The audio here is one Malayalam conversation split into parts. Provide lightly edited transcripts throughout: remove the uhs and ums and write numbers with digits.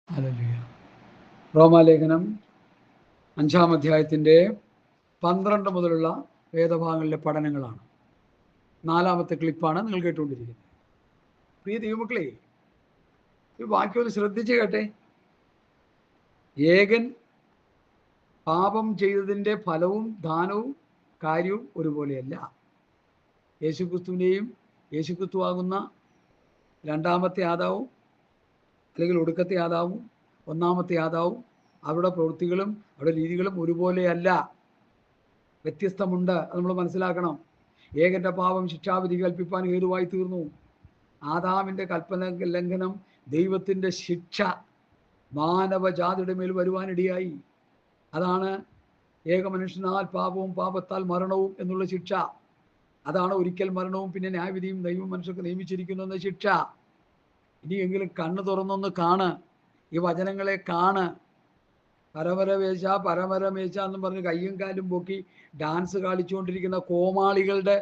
ഹല്ലേലൂയ. റോമാലേഖനം 5-ാം അധ്യായത്തിൻ്റെ 12 മുതലുള്ള വേദഭാഗങ്ങളിലെ പഠനങ്ങളാണ്. 4-ാമത്തെ ക്ലിപ്പാണ് നിങ്ങൾ കേട്ടുകൊണ്ടിരിക്കുന്നത്. പ്രിയ ദൈവമക്കളെ, ഈ വാക്യം ഒന്ന് ശ്രദ്ധിച്ച് കേട്ടെ. ഏകൻ പാപം ചെയ്തതിൻ്റെ ഫലവും ദാനവും കാര്യവും ഒരുപോലെയല്ല. യേശുക്രിസ്തുവിനെയും യേശുക്രിസ്തുവാകുന്ന രണ്ടാമത്തെ ആദാവും അല്ലെങ്കിൽ ഒടുക്കത്തെ ആദാവും ഒന്നാമത്തെ ആദാവും അവരുടെ പ്രവൃത്തികളും അവരുടെ രീതികളും ഒരുപോലെയല്ല, വ്യത്യസ്തമുണ്ട്. അത് നമ്മൾ മനസ്സിലാക്കണം. ഏകൻ്റെ പാപം ശിക്ഷാവിധി കൽപ്പിപ്പാൻ ഹേതുവായി തീർന്നു. ആദാമിൻ്റെ കൽപ്പന ലംഘനം ദൈവത്തിൻ്റെ ശിക്ഷ മാനവജാതിയുടെ മേൽ വരുവാനിടയായി. അതാണ് ഏകമനുഷ്യനാൽ പാപവും പാപത്താൽ മരണവും എന്നുള്ള ശിക്ഷ. അതാണ് ഒരിക്കൽ മരണവും പിന്നെ ന്യായവിധിയും ദൈവം മനുഷ്യർക്ക് നിയമിച്ചിരിക്കുന്നു എന്ന ശിക്ഷ. ഇനിയെങ്കിലും കണ്ണ് തുറന്നൊന്ന് കാണ്, ഈ വചനങ്ങളെ കാണ്. പരമരമേശ എന്നും പറഞ്ഞ് കയ്യും കാലും പൊക്കി ഡാൻസ് കളിച്ചുകൊണ്ടിരിക്കുന്ന കോമാളികളുടെ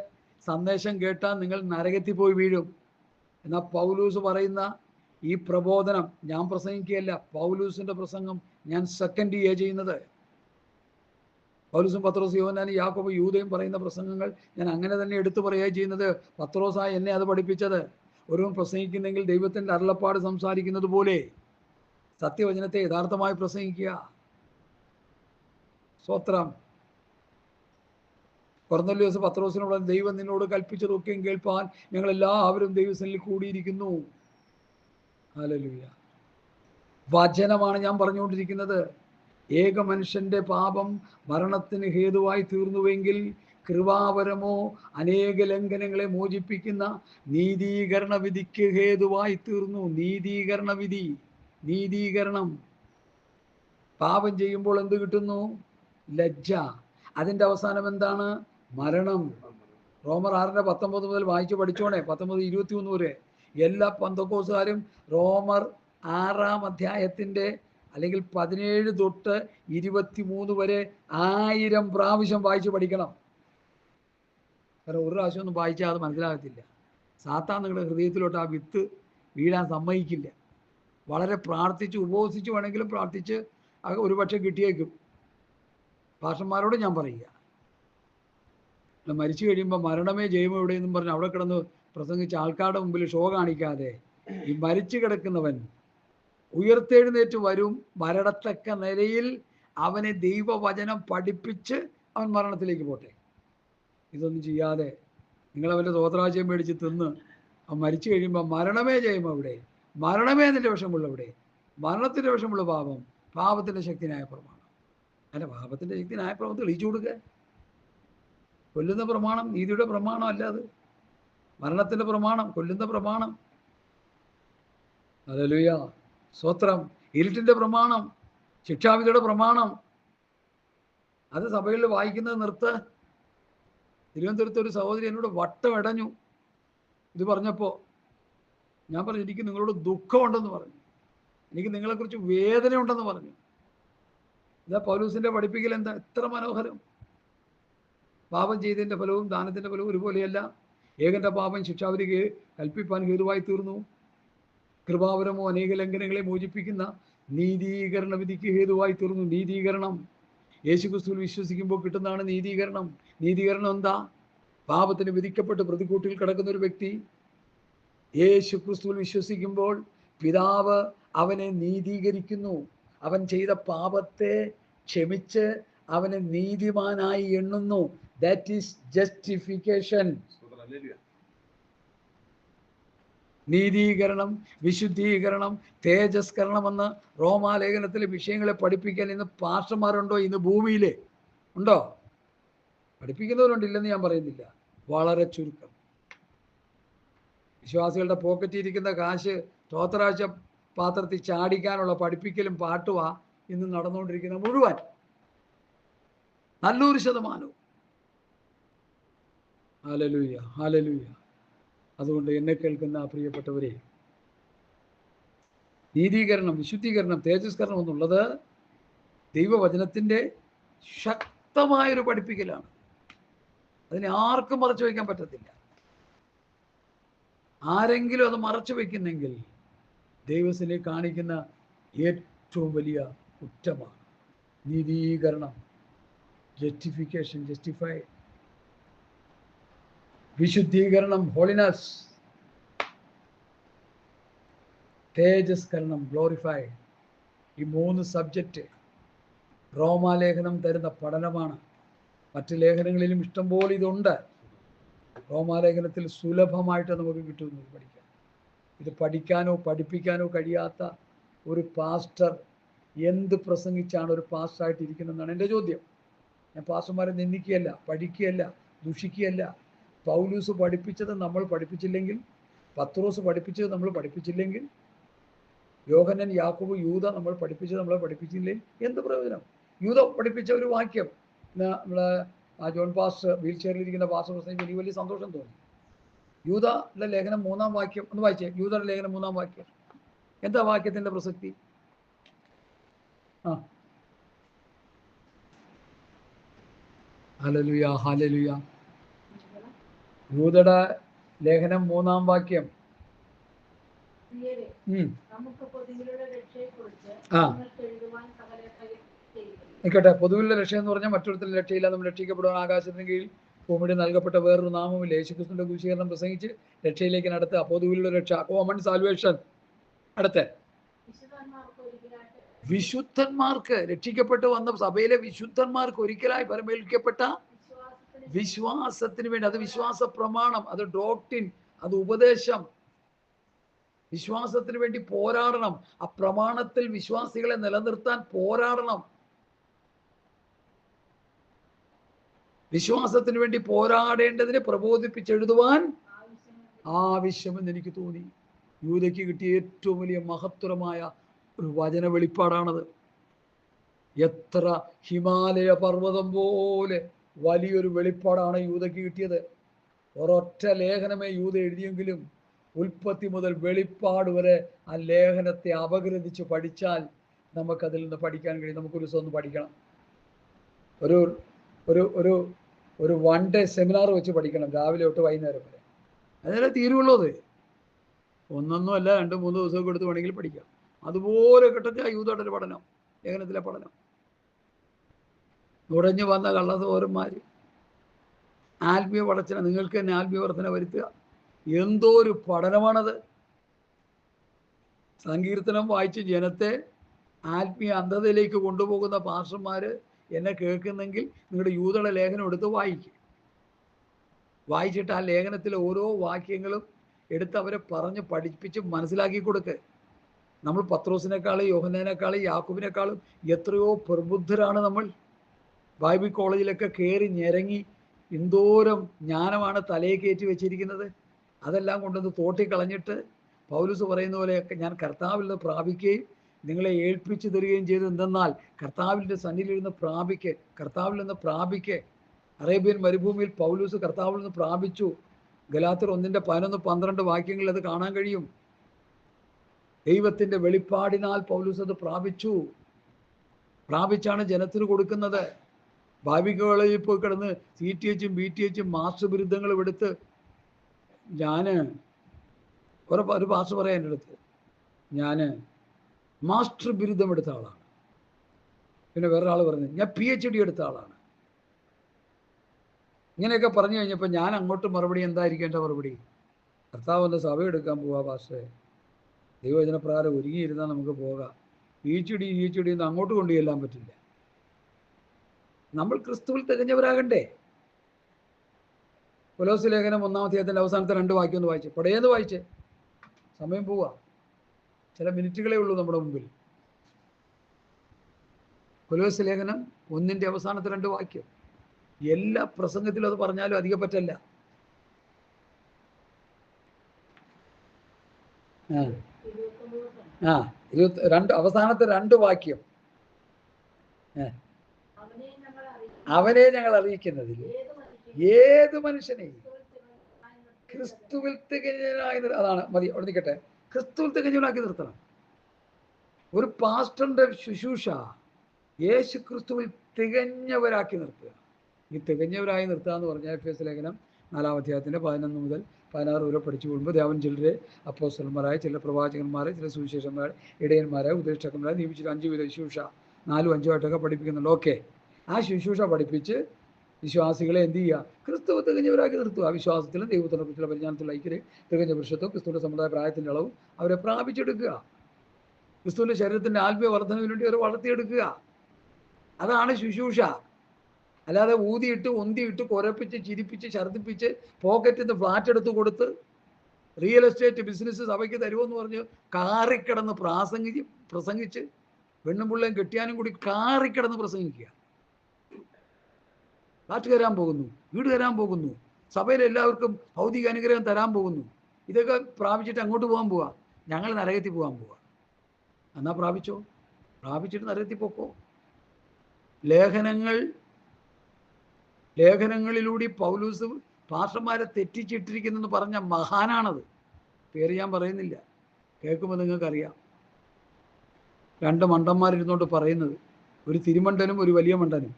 സന്ദേശം കേട്ടാൽ നിങ്ങൾ നരകത്തിൽ പോയി വീഴും. എന്നാൽ പൗലൂസ് പറയുന്ന ഈ പ്രബോധനം ഞാൻ പ്രസംഗിക്കുകയല്ല, പൗലൂസിൻ്റെ പ്രസംഗം ഞാൻ സെക്കൻഡ് ചെയ്യുന്നത്. പൗലൂസും പത്രോസ് യോഹന്നാനും യാക്കോബ് യൂദയും പറയുന്ന പ്രസംഗങ്ങൾ ഞാൻ അങ്ങനെ തന്നെ എടുത്തു പറയുക ചെയ്യുന്നത്. പത്രോസായി എന്നെ അത് പഠിപ്പിച്ചത്. ഒരുവൻ പ്രസംഗിക്കുന്നെങ്കിൽ ദൈവത്തിൻ്റെ അരുളപ്പാട് സംസാരിക്കുന്നത് പോലെ സത്യവചനത്തെ യഥാർത്ഥമായി പ്രസംഗിക്കുക. സ്തോത്രം. കൊർന്നല്യോസ് പത്രോസിനോട് ദൈവം നിന്നോട് കൽപ്പിച്ചതൊക്കെയും കേൾപ്പാൻ ഞങ്ങളെല്ലാവരും ദൈവസന്നിധിയിൽ കൂടിയിരിക്കുന്നു. ഹല്ലേലൂയ. വചനമാണ് ഞാൻ പറഞ്ഞുകൊണ്ടിരിക്കുന്നത്. ഏക മനുഷ്യന്റെ പാപം മരണത്തിന് ഹേതുവായി തീർന്നുവെങ്കിൽ കൃപാവരമോ അനേക ലംഘനങ്ങളെ മോചിപ്പിക്കുന്ന നീതീകരണ വിധിക്ക് ഹേതുവായി തീർന്നു. നീതീകരണ വിധി, നീതീകരണം. പാപം ചെയ്യുമ്പോൾ എന്ത് കിട്ടുന്നു? ലജ്ജ. അതിൻ്റെ അവസാനം എന്താണ്? മരണം. റോമർ 6:19 മുതൽ വായിച്ച് പഠിച്ചോണേ, 19-21 വരെ. എല്ലാ പന്തക്കോസുകാരും റോമർ 6-ാം അധ്യായത്തിൻ്റെ അല്ലെങ്കിൽ 17 തൊട്ട് 23 വരെ 1000 പ്രാവശ്യം വായിച്ച് പഠിക്കണം. കാരണം ഒരു പ്രാവശ്യം ഒന്നും വായിച്ചാൽ അത് മനസ്സിലാകത്തില്ല. സാത്താൻ നിങ്ങളുടെ ഹൃദയത്തിലോട്ട് ആ വിത്ത് വീഴാൻ സമ്മതിക്കില്ല. വളരെ പ്രാർത്ഥിച്ച് ഉപവസിച്ച് വേണമെങ്കിലും പ്രാർത്ഥിച്ച് ഒരുപക്ഷെ കിട്ടിയേക്കും. പാസ്റ്റർമാരോട് ഞാൻ പറയുക, മരിച്ചു കഴിയുമ്പോൾ മരണമേ ജയമോ എവിടെയെന്നും പറഞ്ഞ് അവിടെ കിടന്ന് പ്രസംഗിച്ച് ആൾക്കാരുടെ മുമ്പിൽ ഷോ കാണിക്കാതെ ഈ മരിച്ചു കിടക്കുന്നവൻ ഉയർത്തെഴുന്നേറ്റ് വരും, വരടത്തക്ക നിലയിൽ അവനെ ദൈവവചനം പഠിപ്പിച്ച് അവൻ മരണത്തിലേക്ക് പോട്ടെ. ഇതൊന്നും ചെയ്യാതെ നിങ്ങളവൻ്റെ തോത്രാശയം മേടിച്ച് തിന്ന് അവൻ മരിച്ചു കഴിയുമ്പോൾ മരണമേ ജയമോ എവിടെ, മരണമേ നിൻ്റെ വിഷമുള്ള എവിടെ, മരണത്തിൻ്റെ വിഷമുള്ള പാപം, പാപത്തിൻ്റെ ശക്തിനായ പ്രമാണം. അല്ല, പാപത്തിൻ്റെ ശക്തിനായ പ്രമാണം തെളിയിച്ചു കൊടുക്കുക. കൊല്ലുന്ന പ്രമാണം നീതിയുടെ പ്രമാണം അല്ലാതെ മരണത്തിൻ്റെ പ്രമാണം, കൊല്ലുന്ന പ്രമാണം. ഹല്ലേലൂയ. സ്തോത്രം. ഇരുട്ടിൻ്റെ പ്രമാണം, ശിക്ഷാവിധിയുടെ പ്രമാണം. അത് സഭകളിൽ വായിക്കുന്നത് നിർത്ത്. തിരുവനന്തപുരത്ത് ഒരു സഹോദരി എന്നോട് വട്ടമിടഞ്ഞു ഇത് പറഞ്ഞപ്പോൾ. ഞാൻ പറഞ്ഞു, എനിക്ക് നിങ്ങളോട് ദുഃഖമുണ്ടെന്ന് പറഞ്ഞു, എനിക്ക് നിങ്ങളെക്കുറിച്ച് വേദന ഉണ്ടെന്ന് പറഞ്ഞു. ഇതാ പൗലൂസിൻ്റെ പഠിപ്പിക്കൽ എന്താ എത്ര മനോഹരം. പാപം ചെയ്തതിൻ്റെ ഫലവും ദാനത്തിൻ്റെ ഫലവും ഒരുപോലെയല്ല. ഏകൻ്റെ പാപം ശിക്ഷാവിധി കൽപ്പിപ്പാൻ ഹേതുവായി തീർന്നു. കൃപാവരമോ അനേക ലംഘനങ്ങളെ മോചിപ്പിക്കുന്ന നീതീകരണ വിധിക്ക് ഹേതുവായി തീർന്നു. നീതീകരണം യേശുക്രിസ്തുവിൽ വിശ്വസിക്കുമ്പോൾ കിട്ടുന്നതാണ് നീതീകരണം. നീതീകരണം എന്താ? പാപത്തിന് വിധിക്കപ്പെട്ട് പ്രതിക്കൂട്ടിൽ കിടക്കുന്ന ഒരു വ്യക്തി യേശുക്രിസ്തുവിൽ വിശ്വസിക്കുമ്പോൾ പിതാവ് അവനെ നീതീകരിക്കുന്നു. അവൻ ചെയ്ത പാപത്തെ ക്ഷമിച്ച് അവനെ നീതിമാനായി എണ്ണുന്നു. That is justification. നീതീകരണം, വിശുദ്ധീകരണം, തേജസ്കരണം എന്ന് റോമാലേഖനത്തിലെ വിഷയങ്ങളെ പഠിപ്പിക്കാൻ ഇന്ന് പാസ്റ്റർമാരുണ്ടോ? ഇന്ന് ഭൂമിയിൽ ഉണ്ടോ? പഠിപ്പിക്കുന്നവരുണ്ട്, ഇല്ലെന്ന് ഞാൻ പറയുന്നില്ല, വളരെ ചുരുക്കം. വിശ്വാസികളുടെ പോക്കറ്റിൽ ഇരിക്കുന്ന കാശ് സ്തോത്രാഴ്ച പാത്രത്തിൽ ചാടിക്കാനുള്ള പഠിപ്പിക്കലും പാട്ടുവാ ഇന്ന് നടന്നുകൊണ്ടിരിക്കുന്ന മുഴുവൻ, നല്ലൊരു ശതമാനവും. Hallelujah, hallelujah. അതുകൊണ്ട് എന്നെ കേൾക്കുന്ന പ്രിയപ്പെട്ടവരെ, നീതീകരണം, വിശുദ്ധീകരണം, തേജസ്കരണം എന്നുള്ളത് ദൈവവചനത്തിൻ്റെ ശക്തമായൊരു പഠിപ്പിക്കലാണ്. അതിനെ ആർക്കും മറച്ചു വയ്ക്കാൻ പറ്റത്തില്ല. ആരെങ്കിലും അത് മറച്ചു വയ്ക്കുന്നെങ്കിൽ ദൈവത്തിനെ കാണിക്കുന്ന ഏറ്റവും വലിയ കുറ്റമാണ്. നീതീകരണം, ജസ്റ്റിഫിക്കേഷൻ, ജസ്റ്റിഫൈ, വിശുദ്ധീകരണം, ഹോളിനസ്, തേജസ്കരണം, ഗ്ലോറിഫൈ. ഈ 3 സബ്ജക്റ്റ് റോമാലേഖനം തരുന്ന പഠനമാണ്. മറ്റ് ലേഖനങ്ങളിലും ഇഷ്ടംപോലെ ഇതുണ്ട്. റോമാലേഖനത്തിൽ സുലഭമായിട്ട് നമുക്ക് കിട്ടുന്നത് പഠിക്കാം. ഇത് പഠിക്കാനോ പഠിപ്പിക്കാനോ കഴിയാത്ത ഒരു പാസ്റ്റർ എന്ത് പ്രസംഗിച്ചാണ് ഒരു പാസ്റ്ററായിട്ട് ഇരിക്കുന്നതെന്നാണ് എൻ്റെ ചോദ്യം. ഞാൻ പാസ്റ്റർമാരെ നിന്ദിക്കുകയല്ല, പഠിക്കുകയല്ല, ദുഷിക്കുകയല്ല. പൗലൂസ് പഠിപ്പിച്ചത് നമ്മൾ പഠിപ്പിച്ചില്ലെങ്കിൽ, പത്രോസ് പഠിപ്പിച്ചത് നമ്മൾ പഠിപ്പിച്ചില്ലെങ്കിൽ, യോഹന്നൻ, യാക്കോബ്, യൂദ നമ്മൾ പഠിപ്പിച്ചത് നമ്മളെ പഠിപ്പിച്ചില്ലെങ്കിൽ എന്ത് പ്രയോജനം? യൂദ പഠിപ്പിച്ച ഒരു വാക്യം നമ്മളെ ജോൺ പാസ്റ്റർ വീൽ ചെയറിലിരിക്കുന്ന പാസ്റ്റർ പ്രസംഗിച്ച് എനിക്ക് വലിയ സന്തോഷം തോന്നി. യൂദയുടെ ലേഖനം 3-ാം വാക്യം ഒന്ന് വായിച്ചേ. യൂദയുടെ ലേഖനം 3-ാം വാക്യം. എന്താ വാക്യത്തിന്റെ പ്രസക്തി? Hallelujah, hallelujah. യൂദയുടെ ലേഖനം 3-ാം വാക്യം. നിൽക്കട്ടെ. പൊതുവിലുള്ള രക്ഷ എന്ന് പറഞ്ഞാൽ മറ്റൊരുത്തരും രക്ഷയില്ല, നമ്മൾ രക്ഷിക്കപ്പെടുവാൻ ആകാശത്തിന് കീഴിൽ ഭൂമിയുടെ നൽകപ്പെട്ട വേറൊരു നാമമില്ല. യേശുക്രിസ്തുവിന്റെ ക്രൂശീകരണം പ്രസംഗിച്ച് രക്ഷയിലേക്ക് നടത്തുക. പൊതുവിലുള്ള രക്ഷ, കോമൺ സാൽവേഷൻ. അടുത്ത വിശുദ്ധന്മാർക്ക്, രക്ഷിക്കപ്പെട്ട് വന്ന സഭയിലെ വിശുദ്ധന്മാർക്ക് ഒരിക്കലായി പരമേൽപ്പിക്കപ്പെട്ട വിശ്വാസത്തിന് വേണ്ടി. അത് വിശ്വാസ പ്രമാണം, അത് ഡോക്ട്രിൻ, അത് ഉപദേശം. വിശ്വാസത്തിന് വേണ്ടി പോരാടണം. ആ പ്രമാണത്തിൽ വിശ്വാസികളെ നിലനിർത്താൻ പോരാടണം. വിശ്വാസത്തിന് വേണ്ടി പോരാടേണ്ടതിനെ പ്രബോധിപ്പിച്ചെഴുതുവാൻ ആവശ്യമെന്ന് എനിക്ക് തോന്നി. യൂദയ്ക്ക് കിട്ടിയ ഏറ്റവും വലിയ മഹത്തരമായ ഒരു വചന വെളിപ്പാടാണത്. എത്ര ഹിമാലയ പർവ്വതം പോലെ വലിയൊരു വെളിപ്പാടാണ് യൂദയ്ക്ക് കിട്ടിയത്. ഒരൊറ്റ ലേഖനമേ യൂദ എഴുതിയെങ്കിലും ഉൽപ്പത്തി മുതൽ വെളിപ്പാട് വരെ ആ ലേഖനത്തെ അപഗ്രഥിച്ച് പഠിച്ചാൽ നമുക്കതിൽ നിന്ന് പഠിക്കാൻ കഴിയും. നമുക്കൊരു ദിവസം ഒന്ന് പഠിക്കണം. ഒരു ഒരു ഒരു ഒരു 1 ഡേ സെമിനാർ വെച്ച് പഠിക്കണം, രാവിലെ തൊട്ട് വൈകുന്നേരം വരെ. അതിനെ തീരുള്ളൂ. അത് ഒന്നൊന്നുമല്ല, 2-3 ദിവസമൊക്കെ എടുത്ത് വേണമെങ്കിൽ പഠിക്കാം. അതുപോലെ കിട്ടത്തില്ല യൂദയുടെ പഠനം, ലേഖനത്തിലെ പഠനം. നുടഞ്ഞു വന്ന കള്ളസഹോദരന്മാർ ആത്മീയ വളർച്ച, നിങ്ങൾക്ക് തന്നെ ആത്മീയ വർധന വരുത്തുക. എന്തോ ഒരു പഠനമാണത്. സങ്കീർത്തനം വായിച്ച് ജനത്തെ ആത്മീയ അന്ധതയിലേക്ക് കൊണ്ടുപോകുന്ന പാസ്റ്റർമാർ എന്നെ കേൾക്കുന്നെങ്കിൽ നിങ്ങളുടെ യൂദയുടെ ലേഖനം എടുത്ത് വായിക്കും. വായിച്ചിട്ട് ആ ലേഖനത്തിലെ ഓരോ വാക്യങ്ങളും എടുത്ത് അവരെ പറഞ്ഞ് പഠിപ്പിച്ച് മനസ്സിലാക്കി കൊടുക്കുക. നമ്മൾ പത്രോസിനേക്കാളും യോഹന്നാനേക്കാളും യാക്കോബിനേക്കാളും എത്രയോ പ്രബുദ്ധരാണ് നമ്മൾ. ബൈബിൾ കോളേജിലൊക്കെ കയറി ഞെരങ്ങി എന്തോരം ജ്ഞാനമാണ് തലയെ കയറ്റി വെച്ചിരിക്കുന്നത്. അതെല്ലാം കൊണ്ടൊന്ന് തോട്ടിക്കളഞ്ഞിട്ട് പൗലോസ് പറയുന്ന പോലെയൊക്കെ ഞാൻ കർത്താവിൽ നിന്ന് പ്രാപിക്കുകയും നിങ്ങളെ ഏൽപ്പിച്ചു തരികയും ചെയ്തു. എന്തെന്നാൽ കർത്താവിൻ്റെ സന്നിധിയിലിരുന്ന് കർത്താവിൽ നിന്ന് പ്രാപിക്കെ. അറേബ്യൻ മരുഭൂമിയിൽ പൗലോസ് കർത്താവിൽ നിന്ന് പ്രാപിച്ചു. ഗലാത്യർ 1:11-12 വാക്യങ്ങളിൽ അത് കാണാൻ കഴിയും. ദൈവത്തിൻ്റെ വെളിപ്പാടിനാൽ പൗലോസ് അത് പ്രാപിച്ചാണ് ജനത്തിന് കൊടുക്കുന്നത്. ബൈബിൾ കോളേജിൽ പോയി കിടന്ന് CTH BTH മാസ്റ്റർ ബിരുദങ്ങളും എടുത്ത് ഞാൻ ഒരു പാസ്റ്റർ പറയാൻ എൻ്റെ അടുത്ത്, ഞാൻ മാസ്റ്റർ ബിരുദം എടുത്ത ആളാണ്. പിന്നെ വേറൊരാൾ പറഞ്ഞു ഞാൻ PhD എടുത്ത ആളാണ്. ഇങ്ങനെയൊക്കെ പറഞ്ഞു കഴിഞ്ഞപ്പോൾ ഞാൻ അങ്ങോട്ട് മറുപടി എന്തായിരിക്കും എൻ്റെ മറുപടി? കർത്താവ് വന്ന് സഭ എടുക്കാൻ പോവാ പാസ്റ്ററെ, ദൈവവചന പ്രകാരം ഒരുങ്ങിയിരുന്നാൽ നമുക്ക് പോകാം. PhD ഒന്നും അങ്ങോട്ട് കൊണ്ടുചെല്ലാൻ പറ്റില്ല. നമ്മൾ ക്രിസ്തുവിൽ തികഞ്ഞവരാകണ്ടേ? കൊലോസ്യ ലേഖനം 1-ാം അധ്യായത്തിൻ്റെ അവസാനത്തെ 2 വാക്യം ഒന്ന് വായിച്ചേ. പടയേന്ന് വായിച്ചേ, സമയം പോവാ, ചില മിനിറ്റുകളേ ഉള്ളൂ നമ്മുടെ മുമ്പിൽ. കൊലോസ്യ ലേഖനം 1-ന്റെ അവസാനത്തെ 2 വാക്യം. എല്ലാ പ്രസംഗത്തിലും അത് പറഞ്ഞാലും അധികം പറ്റല്ല. അവസാനത്തെ 2 വാക്യം. അവനെ ഞങ്ങൾ അറിയിക്കുന്നതിൽ ഏത് മനുഷ്യനെയും ക്രിസ്തുവിൽ തികഞ്ഞവനായി അതാണ് മതി, അവിടെ നിൽക്കട്ടെ. ക്രിസ്തുവിൽ തികഞ്ഞവനാക്കി നിർത്തണം. ഒരു പാസ്റ്ററിന്റെ ശുശ്രൂഷ യേശു ക്രിസ്തുവിൽ തികഞ്ഞവരാക്കി നിർത്തുക. ഈ തികഞ്ഞവരായി നിർത്തുക എന്ന് പറഞ്ഞാൽ എഫേസ്യ ലേഖനം 4-ാം അധ്യായത്തിന്റെ 11 മുതൽ 16 വരെ പഠിച്ചു പോകുമ്പോൾ അവൻ ചിലരെ അപ്പോസ്തലന്മാരായ, ചില പ്രവാചകന്മാരെ, ചില സുവിശേഷന്മാരെ, ഇടയന്മാരായ, ഉപദേഷ്ടാക്കന്മാരെ നിയമിച്ചിട്ട് 5 വിധ ശുശ്രൂഷ 4ഉം 5ഉം ആയിട്ടൊക്കെ പഠിപ്പിക്കുന്നുണ്ട്. ഓക്കെ, ആ ശുശ്രൂഷ പഠിപ്പിച്ച് വിശ്വാസികളെ എന്ത് ചെയ്യുക? ക്രിസ്തുവ തികഞ്ഞവരാക്കി നിർത്തുക. വിശ്വാസത്തിലും ദൈവത്തിനെ കുറിച്ചുള്ള പരിജ്ഞാനത്തിലുള്ള ഐക്യത, തികഞ്ഞ പുരുഷത്വം, ക്രിസ്തുവിൻ്റെ സമുദായ പ്രായത്തിൻ്റെ അളവും അവരെ പ്രാപിച്ചെടുക്കുക. ക്രിസ്തുവിൻ്റെ ശരീരത്തിൻ്റെ ആത്മീയ വർധനവിന് വേണ്ടി അവരെ വളർത്തിയെടുക്കുക. അതാണ് ശുശ്രൂഷ. അല്ലാതെ ഊതിയിട്ട് ഒന്തിയിട്ട് കുരപ്പിച്ച് ചിരിപ്പിച്ച് ഛർദ്ദിപ്പിച്ച് പോക്കറ്റിൽ നിന്ന് ഫ്ലാറ്റ് എടുത്ത് കൊടുത്ത് റിയൽ എസ്റ്റേറ്റ് ബിസിനസ് സഭയ്ക്ക് തരുമെന്ന് പറഞ്ഞ് കാറിക്കിടന്ന് പ്രസംഗിച്ച് പെണ്ണും പിള്ളയും കെട്ടിയാനും കൂടി കാറിക്കിടന്ന് പ്രസംഗിക്കുക. ഫ്ലാറ്റ് തരാൻ പോകുന്നു, വീട് തരാൻ പോകുന്നു, സഭയിൽ എല്ലാവർക്കും ഭൗതിക അനുഗ്രഹം തരാൻ പോകുന്നു. ഇതൊക്കെ പ്രാപിച്ചിട്ട് അങ്ങോട്ട് പോകാൻ പോവാ. ഞങ്ങൾ നരകത്തിൽ പോകാൻ പോവാ. എന്നാ പ്രാപിച്ചിട്ട് നരകത്തിൽ പോക്കോ. ലേഖനങ്ങളിലൂടെ പൗലൂസ് പാസ്റ്റർമാരെ തെറ്റിച്ചിട്ടിരിക്കുന്നെന്ന് പറഞ്ഞ മഹാനാണത്. പേര് ഞാൻ പറയുന്നില്ല, കേൾക്കുമ്പോൾ നിങ്ങൾക്കറിയാം. 2 മണ്ടന്മാരിരുന്നോണ്ട് പറയുന്നത്, ഒരു തിരുമണ്ടനും ഒരു വലിയ മണ്ടനും.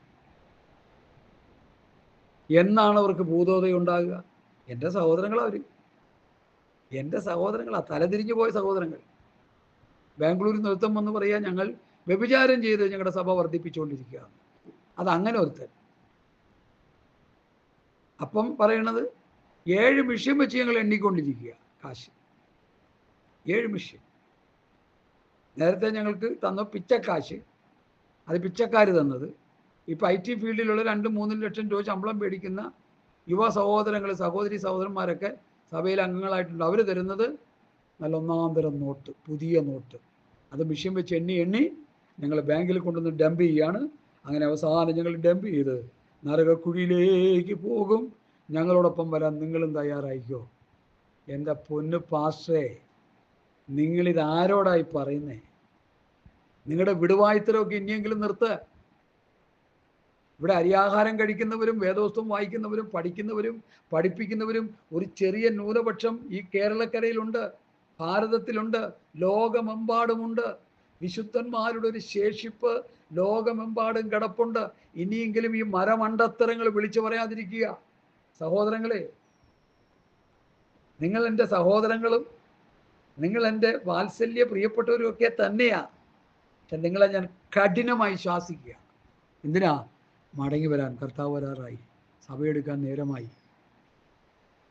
എന്നാണ് അവർക്ക് ഭൂതോദയം ഉണ്ടാകുക? എൻ്റെ സഹോദരങ്ങളാ, എൻ്റെ സഹോദരങ്ങളാ, തലതിരിഞ്ഞു പോയ സഹോദരങ്ങൾ. ബാംഗ്ലൂരിൽ നിന്ന് ഒരുത്തം വന്ന് പറയാ, ഞങ്ങൾ വ്യഭിചാരം ചെയ്ത് ഞങ്ങളുടെ സഭ വർദ്ധിപ്പിച്ചുകൊണ്ടിരിക്കുക. അതങ്ങനെ ഒരുത്തൻ. അപ്പം പറയണത് 7 മിഷ്യൻ വെച്ച് ഞങ്ങൾ എണ്ണിക്കൊണ്ടിരിക്കുക കാശ്. 7 മിഷ്യൻ. നേരത്തെ ഞങ്ങൾക്ക് തന്ന പിച്ചക്കാശ്, അത് പിച്ചക്കാർ തന്നത്. ഇപ്പം IT ഫീൽഡിലുള്ള 2-3 ലക്ഷം രൂപ ശമ്പളം മേടിക്കുന്ന യുവ സഹോദരങ്ങൾ, സഹോദരി സഹോദരന്മാരൊക്കെ സഭയിൽ അംഗങ്ങളായിട്ടുണ്ട്. അവർ തരുന്നത് നല്ല ഒന്നാന്തരം നോട്ട്, പുതിയ നോട്ട്. അത് മിഷ്യൻ വെച്ച് എണ്ണി ഞങ്ങൾ ബാങ്കിൽ കൊണ്ടുവന്ന് ഡംപ് ചെയ്യുകയാണ്. അങ്ങനെ അവസാനം ഞങ്ങൾ ഡംപ് ചെയ്ത് നരകക്കുഴിയിലേക്ക് പോകും. ഞങ്ങളോടൊപ്പം വരാൻ നിങ്ങളും തയ്യാറായിക്കോ? എൻ്റെ പൊന്നു പാസ്റ്റേ, നിങ്ങളിത് ആരോടായി പറയുന്നേ? നിങ്ങളുടെ വിടുവായുത്തരമൊക്കെ ഇനിയെങ്കിലും നിർത്ത്. ഇവിടെ അരിയാഹാരം കഴിക്കുന്നവരും വേദോസ്തം വായിക്കുന്നവരും പഠിക്കുന്നവരും പഠിപ്പിക്കുന്നവരും ഒരു ചെറിയ ന്യൂനപക്ഷം ഈ കേരളക്കരയിലുണ്ട്, ഭാരതത്തിലുണ്ട്, ലോകമെമ്പാടുമുണ്ട്. വിശുദ്ധന്മാരുടെ ഒരു ശേഷിപ്പ് ലോകമെമ്പാടും കിടപ്പുണ്ട്. ഇനിയെങ്കിലും ഈ മരമണ്ടത്തരങ്ങൾ വിളിച്ചു പറയാതിരിക്കുക. സഹോദരങ്ങളെ, നിങ്ങൾ എൻ്റെ സഹോദരങ്ങളും നിങ്ങൾ എൻ്റെ വാത്സല്യ പ്രിയപ്പെട്ടവരും ഒക്കെ തന്നെയാ. പക്ഷെ നിങ്ങളെ ഞാൻ കഠിനമായി ശാസിക്കുക. എന്തിനാ? മടങ്ങി വരാൻ. കർത്താവ് വരാറായി, സഭയെടുക്കാൻ നേരമായി.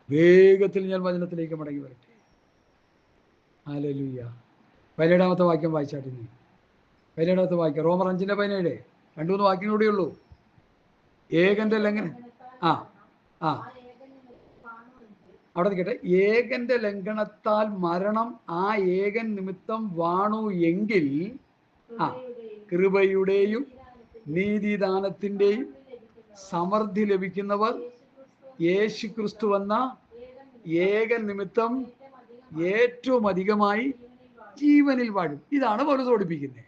വേഗത്തിൽ ഞാൻ വചനത്തിലേക്ക് മടങ്ങി വരട്ടെ. ഹല്ലേലൂയ. 17-ാമത്തെ വാക്യം വായിച്ചാട്ടെ. 17-ാമത്തെ വാക്യം റോമർ 5:17. 2-3 വാക്യം കൂടിയേ ഉള്ളൂ. ഏകന്റെ ലംഘനം. അവിടെ നിൽക്കട്ടെ. ഏകന്റെ ലംഘനത്താൽ മരണം ആ ഏകൻ നിമിത്തം വാണു എങ്കിൽ കൃപയുടെയും നീതിദാനത്തിൻ്റെയും സമൃദ്ധി ലഭിക്കുന്നവർ യേശു ക്രിസ്തു എന്ന ഏകൻ നിമിത്തം ഏറ്റവും അധികമായി ജീവനിൽ വാഴും. ഇതാണ് പൗലോസ് പഠിപ്പിക്കുന്നത്.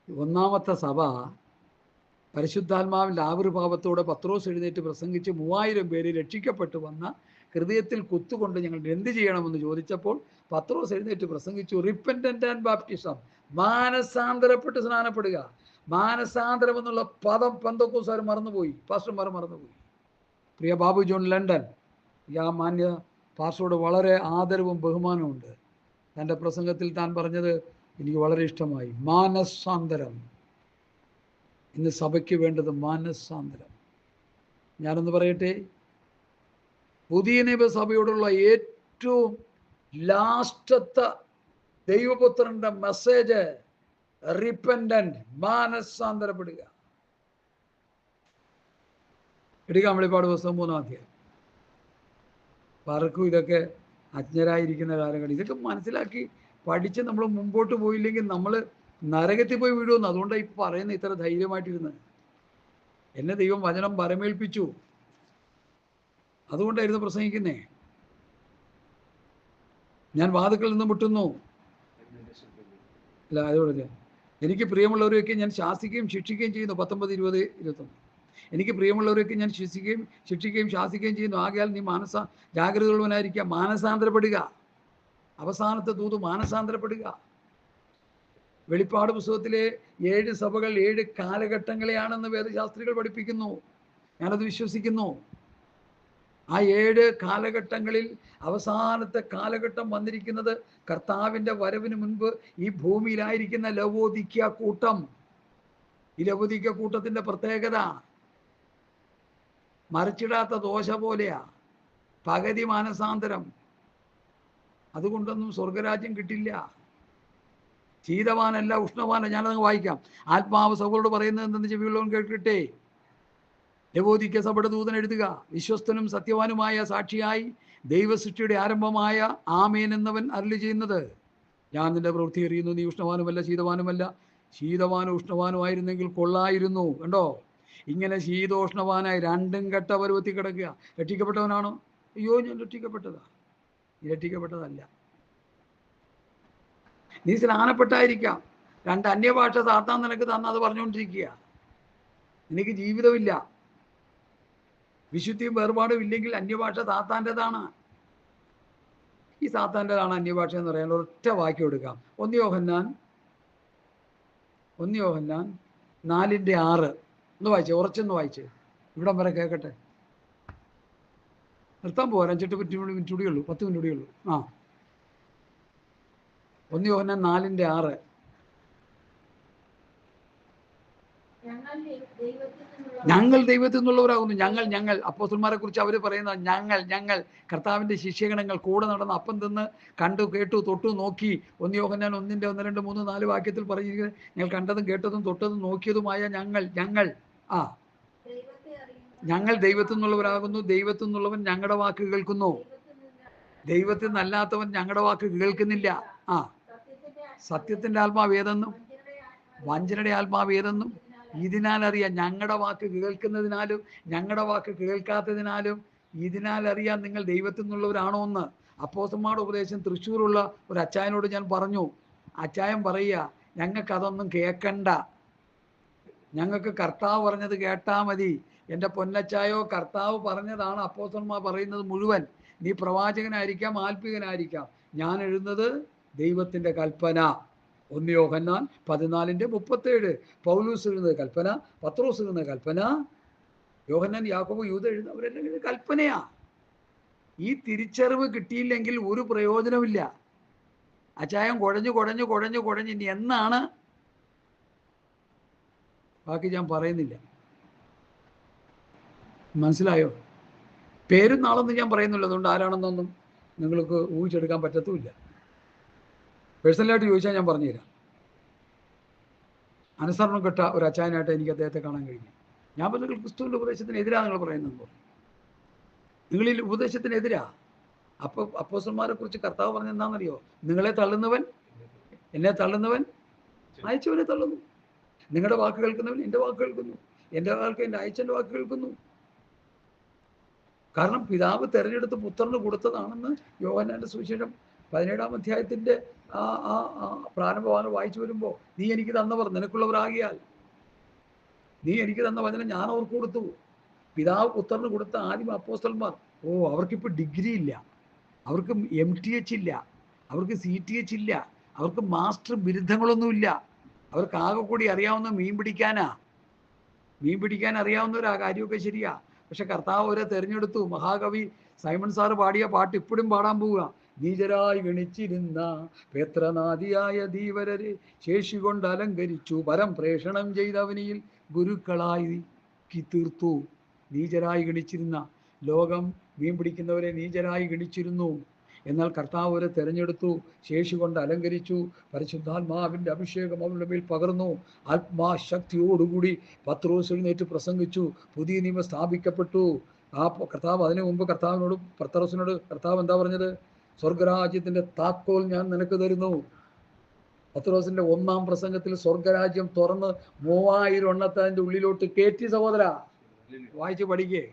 ഒന്നാമത്തെ സഭ പരിശുദ്ധാത്മാവിൻ്റെ ആവിർഭാവത്തോടെ പത്രോസ് എഴുന്നേറ്റ് പ്രസംഗിച്ച് 3000 പേര് രക്ഷിക്കപ്പെട്ടു വന്ന ഹൃദയത്തിൽ കുത്തുകൊണ്ട് ഞങ്ങൾ എന്ത് ചെയ്യണമെന്ന് ചോദിച്ചപ്പോൾ പത്രോസ് എഴുന്നേറ്റ് പ്രസംഗിച്ചു, റിപ്പന്റന്റ് ആൻഡ് ബാപ്റ്റിസം, മാനസാന്തരപ്പെട്ട് സ്നാനപ്പെടുക. മാനസാന്തരം എന്നുള്ള പദം പെന്തക്കോസ്തുകാർ മറന്നുപോയി, പാസ്റ്റർമാർ മറന്നുപോയി. പ്രിയ ബാബു ജോൺ ലണ്ടൻ, ആ മാന്യ പാസ്റ്ററോട് വളരെ ആദരവും ബഹുമാനവുമുണ്ട്. തൻ്റെ പ്രസംഗത്തിൽ താൻ പറഞ്ഞത് എനിക്ക് വളരെ ഇഷ്ടമായി. മാനസാന്തരം. ഇന്ന് സഭയ്ക്ക് വേണ്ടത് മാനസാന്തരം. ഞാനൊന്ന് പറയട്ടെ, പുതിയ നിയമസഭയോടുള്ള ഏറ്റവും ലാസ്റ്റത്തെ ദൈവപുത്രന്റെ മെസ്സേജ് റിപ്പന്റന്റ്, മാനസാന്തരപ്പെടുക. എടുക്കാം വെളിപ്പാട് പുസ്തകം 3-ാം അധ്യായം. പലർക്കും ഇതൊക്കെ അജ്ഞരായിരിക്കുന്ന കാലങ്ങളിൽ ഇതൊക്കെ മനസ്സിലാക്കി പഠിച്ച് നമ്മൾ മുമ്പോട്ട് പോയില്ലെങ്കിൽ നമ്മൾ നരകത്തിൽ പോയി വീഴുമെന്ന്. അതുകൊണ്ടാണ് ഈ പറയുന്ന ഇത്ര ധൈര്യമായിട്ടിരുന്നത്. എന്നെ ദൈവം വചനം പരമേൽപ്പിച്ചു, അതുകൊണ്ടായിരുന്നു പ്രസംഗിക്കുന്നേ. ഞാൻ വാതുക്കളിൽ നിന്ന് മുട്ടുന്നു. അല്ല, അതുപോലെ എനിക്ക് പ്രിയമുള്ളവരെയൊക്കെ ഞാൻ ശാസിക്കുകയും ശിക്ഷിക്കുകയും ചെയ്യുന്നു. 19, 20, 21. എനിക്ക് പ്രിയമുള്ളവരെയൊക്കെ ഞാൻ ശിക്ഷിക്കുകയും ശാസിക്കുകയും ചെയ്യുന്നു. ആകയാൽ നീ ജാഗ്രതയുള്ളവനായിരിക്കുക, മാനസാന്തരപ്പെടുക. അവസാനത്തെ ദൂത് മാനസാന്തരപ്പെടുക. വെളിപ്പാട് പുസ്തകത്തിലെ 7 സഭകൾ 7 കാലഘട്ടങ്ങളെയാണെന്ന് വേദശാസ്ത്രികൾ പഠിപ്പിക്കുന്നു. ഞാനത് വിശ്വസിക്കുന്നു. ആ 7 കാലഘട്ടങ്ങളിൽ അവസാനത്തെ കാലഘട്ടം വന്നിരിക്കുന്നത് കർത്താവിൻ്റെ വരവിന് മുൻപ് ഈ ഭൂമിയിലായിരിക്കുന്ന ലവോദിക്ക കൂട്ടം. ഈ ലവോദിക്ക കൂട്ടത്തിൻ്റെ പ്രത്യേകത മറിച്ചിടാത്ത ദോശ പോലെയാ, പകുതി മാനസാന്തരം. അതുകൊണ്ടൊന്നും സ്വർഗരാജ്യം കിട്ടില്ല. ശീതവാനല്ല ഉഷ്ണവാനല്ല. ഞാനതങ്ങ് വായിക്കാം. ആത്മാവ് സഭയോട് പറയുന്നത് എന്തെന്ന് ചെവിയുള്ളവൻ കേൾക്കട്ടെ. ലവോദിക്ക സഭയുടെ ദൂതൻ എഴുതുക, വിശ്വസ്തനും സത്യവാനുമായ സാക്ഷിയായി ദൈവസൃഷ്ടിയുടെ ആരംഭമായ ആമേൻ എന്നവൻ അരുളി ചെയ്യുന്നത്, ഞാൻ നിന്റെ പ്രവൃത്തി അറിയുന്നു. നീ ഉഷ്ണവാനുമല്ല ശീതവാനുമല്ല. ശീതവാനും ഉഷ്ണവാനുമായിരുന്നെങ്കിൽ കൊള്ളായിരുന്നു. കണ്ടോ, ഇങ്ങനെ ശീതോഷ്ണവാനായി രണ്ടും കെട്ട പരുവത്തി കിടക്കുക. രക്ഷിക്കപ്പെട്ടവനാണോ? അയ്യോ, ഞാൻ രക്ഷിക്കപ്പെട്ടതാ. രക്ഷിക്കപ്പെട്ടതല്ല. നീ സ്നാനപ്പെട്ടായിരിക്കാം. 2 അന്യഭാഷ സാത്താൻ നിനക്ക് തന്ന അത് പറഞ്ഞുകൊണ്ടിരിക്കുക. നിനക്ക് ജീവിതമില്ല, വിശുദ്ധിയും വേർപാടും ഇല്ലെങ്കിൽ അന്യഭാഷ സാത്താൻ്റെതാണ്. ഈ സാത്താൻ്റെതാണ് അന്യഭാഷ എന്ന് പറയാൻ ഒറ്റ വാക്യം എടുക്കാം. 1 യോഹന്നാൻ 4:6 ഒന്ന് വായിച്ചേ, ഉറച്ചൊന്ന് വായിച്ചേ, ഇവിടം വരെ കേൾക്കട്ടെ. നിർത്താൻ പോരാ, 5-8 മിനിറ്റ് കൂടിയുള്ളൂ, 10 മിനിറ്റ് കൂടിയുള്ളൂ. 1 യോഹന്നാൻ 4:6. ഞങ്ങൾ ദൈവത്തിൽ നിന്നുള്ളവരാകുന്നു. ഞങ്ങൾ അപ്പോസ്തലന്മാരെ കുറിച്ച് അവർ പറയുന്ന ഞങ്ങൾ കർത്താവിൻ്റെ ശിഷ്യഗണങ്ങൾ കൂടെ നടന്ന് അപ്പം തിന്ന് കണ്ടു കേട്ടു തൊട്ടു നോക്കി. 1 യോഹന്നാൻ 1:1, 2, 3, 4 വാക്യത്തിൽ പറഞ്ഞിരിക്കുന്നത് ഞങ്ങൾ കണ്ടതും കേട്ടതും തൊട്ടതും നോക്കിയതുമായ ഞങ്ങൾ ഞങ്ങൾ ദൈവത്തിൽ നിന്നുള്ളവരാകുന്നു. ദൈവത്തിൽ നിന്നുള്ളവൻ ഞങ്ങളുടെ വാക്ക് കേൾക്കുന്നു. ദൈവത്തിൽ നിന്നല്ലാത്തവൻ ഞങ്ങളുടെ വാക്ക് കേൾക്കുന്നില്ല. സത്യത്തിൻ്റെ ആത്മാവ് ഏതെന്നും വഞ്ചനയുടെ ആത്മാവ് ഏതെന്നും ഇതിനാൽ അറിയാം. ഞങ്ങളുടെ വാക്ക് കേൾക്കുന്നതിനാലും ഞങ്ങളുടെ വാക്ക് കേൾക്കാത്തതിനാലും ഇതിനാൽ അറിയാം നിങ്ങൾ ദൈവത്തിൽ നിന്നുള്ളവരാണോ എന്ന്. അപ്പോസ്തലന്മാരുടെ ഉപദേശം തൃശ്ശൂരുള്ള ഒരു അച്ചായനോട് ഞാൻ പറഞ്ഞു. അച്ചായൻ പറയുക, ഞങ്ങൾക്ക് അതൊന്നും കേൾക്കണ്ട, ഞങ്ങൾക്ക് കർത്താവ് പറഞ്ഞത് കേട്ടാൽ മതി. എൻ്റെ പൊന്നച്ചായോ, കർത്താവ് പറഞ്ഞതാണ് അപ്പോസ്തലന്മാർ പറയുന്നത് മുഴുവൻ. നീ പ്രവാചകനായിരിക്കാം, ആത്മീകനായിരിക്കാം, ഞാൻ എഴുതുന്നത് ദൈവത്തിൻ്റെ കൽപ്പന. 1 യോഹന്നാൻ 14:37. പൗലൂസ് എഴുതുന്നത് കൽപ്പന, പത്രോസ് എഴുതുന്ന കൽപ്പന, യോഹന്നാൻ യാക്കോബ് യൂദ എഴുതുന്നവരെല്ലാം എഴുതുന്നത് കൽപ്പനയാ. ഈ തിരിച്ചറിവ് കിട്ടിയില്ലെങ്കിൽ ഒരു പ്രയോജനമില്ല. അച്ചായം കുഴഞ്ഞ് ഇനി എന്നാണ്, ബാക്കി ഞാൻ പറയുന്നില്ല. മനസ്സിലായോ? പേരും നാളൊന്നും ഞാൻ പറയുന്നില്ല, അതുകൊണ്ട് ആരാണെന്നൊന്നും നിങ്ങൾക്ക് ഊഹിച്ചെടുക്കാൻ പറ്റത്തുമില്ല. പേഴ്സണലായിട്ട് ചോദിച്ചാൽ ഞാൻ പറഞ്ഞുതരാം. അനുസരണം കെട്ട ഒരു അച്ചായനായിട്ട് എനിക്ക് അദ്ദേഹത്തെ കാണാൻ കഴിഞ്ഞു. ഞാൻ പറഞ്ഞു, ക്രിസ്തുവിൻ്റെ ഉപദേശത്തിനെതിരാണ് നിങ്ങൾ പറയുന്നത്. നിങ്ങളിൽ ഉപദേശത്തിനെതിരാ. അപ്പോൾ അപ്പോസ്തലന്മാരെ കുറിച്ച് കർത്താവ് പറഞ്ഞത് എന്താണെന്നറിയോ? നിങ്ങളെ തള്ളുന്നവൻ എന്നെ തള്ളുന്നവൻ അയച്ചവനെ തള്ളുന്നു. നിങ്ങളുടെ വാക്ക് കേൾക്കുന്നവൻ എൻ്റെ വാക്ക് കേൾക്കുന്നു, എൻ്റെ വാക്ക് എൻ്റെ അയച്ചൻ്റെ വാക്ക് കേൾക്കുന്നു. കാരണം പിതാവ് തെരഞ്ഞെടുത്ത് പുത്രന് കൊടുത്തതാണെന്ന് യോഹന്നാന്റെ സുവിശേഷം 17-ാം അധ്യായത്തിൻ്റെ പ്രാരംഭമാണ് വായിച്ചു വരുമ്പോൾ, നീ എനിക്ക് തന്നവർ നിനക്കുള്ളവരാകിയാൽ, നീ എനിക്ക് തന്ന വചനം ഞാൻ അവർക്ക് കൊടുത്തു. പിതാവ് പുത്രന് കൊടുത്ത ആദ്യം അപ്പോസ്തലന്മാർ, അവർക്കിപ്പോൾ ഡിഗ്രി ഇല്ല, അവർക്ക് MTH ഇല്ല, അവർക്ക് CTH ഇല്ല, അവർക്ക് മാസ്റ്റർ ബിരുദങ്ങളൊന്നുമില്ല. അവർക്ക് ആകെ കൂടി അറിയാവുന്ന മീൻ പിടിക്കാൻ അറിയാവുന്നവരാ. കാര്യമൊക്കെ ശരിയാ. പക്ഷെ കർത്താവ് അവരെ തെരഞ്ഞെടുത്തു. മഹാകവി സൈമൺ സാറ് പാടിയ പാട്ട് ഇപ്പോഴും പാടാൻ പോവുക. നീചരായി ഗണിച്ചിരുന്ന പേത്രനാദിയായ ധീവരരെ ശേഷി കൊണ്ട് അലങ്കരിച്ചു, പരം പ്രേഷണം ചെയ്തവനിയിൽ ഗുരുക്കളായി തീർത്തു. നീചരായി ഗണിച്ചിരുന്ന ലോകം മീൻ പിടിക്കുന്നവരെ നീചരായി ഗണിച്ചിരുന്നു. എന്നാൽ കർത്താവ് അവരെ തെരഞ്ഞെടുത്തു, ശേഷി കൊണ്ട് അലങ്കരിച്ചു, പരിശുദ്ധാത്മാവിൻ്റെ അഭിഷേകം അവരുടെ മേൽ പകർന്നു. ആത്മാശക്തിയോടുകൂടി പത്രോസ് എഴുന്നേറ്റ് പ്രസംഗിച്ചു, പുതിയ നിയമം സ്ഥാപിക്കപ്പെട്ടു. കർത്താവ് അതിനു മുമ്പ് പത്രോസിനോട് കർത്താവ് എന്താ പറഞ്ഞത്? സ്വർഗരാജ്യത്തിൻ്റെ താക്കോൽ ഞാൻ നിനക്ക് തരുന്നു. പത്രോസിന്റെ 1-ാം പ്രസംഗത്തിൽ സ്വർഗരാജ്യം തുറന്ന് 3000 എണ്ണത്തെ അതിൻ്റെ ഉള്ളിലോട്ട് കയറ്റി. സഹോദര, വായിച്ച് പഠിക്കേ.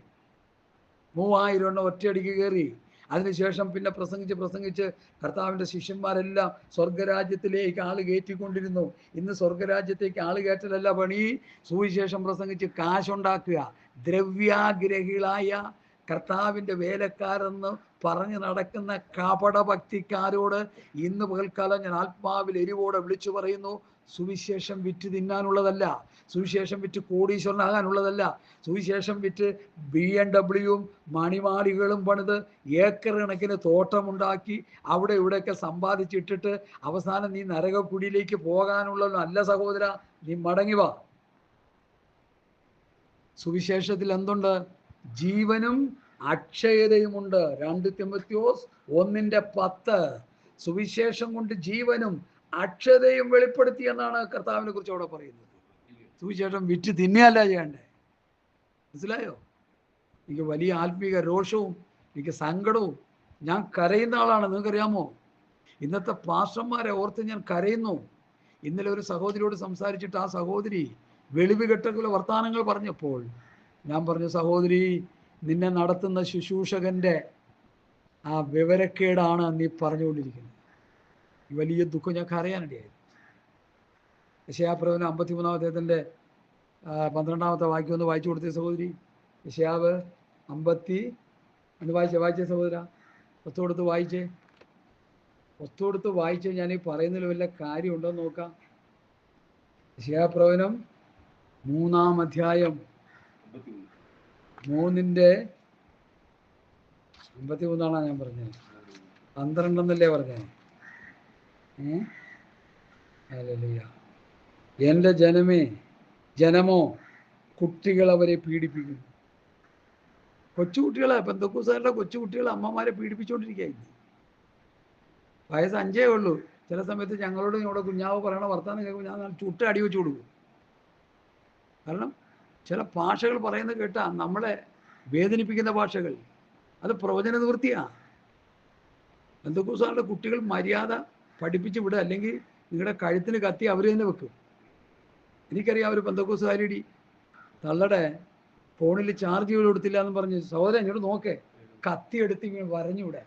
3000 എണ്ണം ഒറ്റയടിക്ക് കയറി. അതിനുശേഷം പിന്നെ പ്രസംഗിച്ച് കർത്താവിൻ്റെ ശിഷ്യന്മാരെല്ലാം സ്വർഗരാജ്യത്തിലേക്ക് ആള് കയറ്റിക്കൊണ്ടിരുന്നു. ഇന്ന് സ്വർഗരാജ്യത്തേക്ക് ആള് കയറ്റലല്ല പണി, സുവിശേഷം പ്രസംഗിച്ച് കാശുണ്ടാക്കുക. ദ്രവ്യാഗ്രഹികളായ കർത്താവിൻ്റെ വേലക്കാരെന്ന് പറഞ്ഞു നടക്കുന്ന കപടഭക്തിക്കാരോട് ഇന്ന് പകൽക്കാലം ഞാൻ ആത്മാവിൽ എരിവോടെ വിളിച്ചു പറയുന്നു, സുവിശേഷം വിറ്റ് തിന്നാനുള്ളതല്ല, സുവിശേഷം വിറ്റ് കോടീശ്വരനാകാനുള്ളതല്ല, സുവിശേഷം വിറ്റ് BMW മണിമാളികളും പണിത് ഏക്കർ കണക്കിന് തോട്ടമുണ്ടാക്കി അവിടെ ഇവിടെയൊക്കെ സമ്പാദിച്ചിട്ടിട്ട് അവസാനം നീ നരകക്കുടിയിലേക്ക് പോകാനുള്ളതല്ല സഹോദര. നീ മടങ്ങി വാ. സുവിശേഷത്തിൽ എന്തുണ്ട്? ജീവനും അക്ഷയതയുമുണ്ട്. 2 തിമോഥെയോസ് 1:10. സുവിശേഷം കൊണ്ട് ജീവനും അക്ഷയതയും വെളിപ്പെടുത്തി എന്നാണ് കർത്താവിനെ കുറിച്ച് അവിടെ പറയുന്നത്. സുവിശേഷം വിറ്റ് തിന്നയല്ല ചെയ്യണ്ടേ. മനസ്സിലായോ? എനിക്ക് വലിയ ആത്മീക രോഷവും എനിക്ക് സങ്കടവും, ഞാൻ കരയുന്ന ആളാണ്. നിങ്ങൾക്കറിയാമോ, ഇന്നത്തെ പാസ്റ്റർമാരെ ഓർത്ത് ഞാൻ കരയുന്നു. ഇന്നലെ ഒരു സഹോദരിയോട് സംസാരിച്ചിട്ട് ആ സഹോദരി വെളിവ് കെട്ടുള്ള വർത്തമാനങ്ങൾ പറഞ്ഞപ്പോൾ ഞാൻ പറഞ്ഞു, സഹോദരി, നിന്നെ നടത്തുന്ന ശുശ്രൂഷകന്റെ ആ വിവരക്കേടാണ് നീ പറഞ്ഞുകൊണ്ടിരിക്കുന്നത്. ഈ വലിയ ദുഃഖം ഞാൻ കരയാനിടയായിരുന്നു. യെശയ്യാപ്രവചനം 53-ാം അധ്യായത്തിൻ്റെ 12-ാമത്തെ വാക്യം ഒന്ന് വായിച്ചു കൊടുത്തേ സഹോദരി. യെശയ്യാവ് 50 ഒന്ന് വായിച്ചേ സഹോദര. ഒത്തുകൊടുത്ത് വായിച്ചേ. ഞാൻ ഈ പറയുന്നതിൽ വല്ല കാര്യമുണ്ടോ എന്ന് നോക്കാം. യെശയ്യാപ്രവചനം 3-ാം അധ്യായം 3:53 ഞാൻ പറഞ്ഞത്. 12 എന്നല്ലേ പറഞ്ഞത്? ഹല്ലേലൂയ. എൻ്റെ ജനമോ കുട്ടികൾ അവരെ പീഡിപ്പിക്കുന്നു. കൊച്ചുകുട്ടികളെ, പെന്തക്കോസ്തുകാരുടെ കൊച്ചുകുട്ടികൾ അമ്മമാരെ പീഡിപ്പിച്ചുകൊണ്ടിരിക്കുകയായിരുന്നു. വയസ്സ് 5 ഉള്ളൂ. ചില സമയത്ത് ഞങ്ങളോട് ഇവിടെ കുഞ്ഞാവ് പറയണ വർത്താനം കേൾക്കുമ്പോൾ ഞാൻ ചുട്ട് അടി വെച്ച് കൊടുക്കും. കാരണം ചില ഭാഷകൾ പറയുന്നത് കേട്ടാ നമ്മളെ വേദനിപ്പിക്കുന്ന ഭാഷകൾ. അത് പ്രവചന നിവൃത്തിയാണ്. പെന്തക്കോസ്തുകാരുടെ കുട്ടികൾ മര്യാദ പഠിപ്പിച്ച് വിടുക, അല്ലെങ്കിൽ നിങ്ങളുടെ കഴുത്തിന് കത്തി അവർ തന്നെ വെക്കും. എനിക്കറിയാം ഒരു പെന്തക്കോസ്തുകാരി തള്ളടെ ഫോണിൽ ചാർജ് ചെയ്ത് കൊടുത്തില്ല എന്ന് പറഞ്ഞ്, സഹോദരൻ ഇങ്ങോട്ട് നോക്കേ, കത്തി എടുത്ത് ഇങ്ങനെ വരഞ്ഞുവിടെ.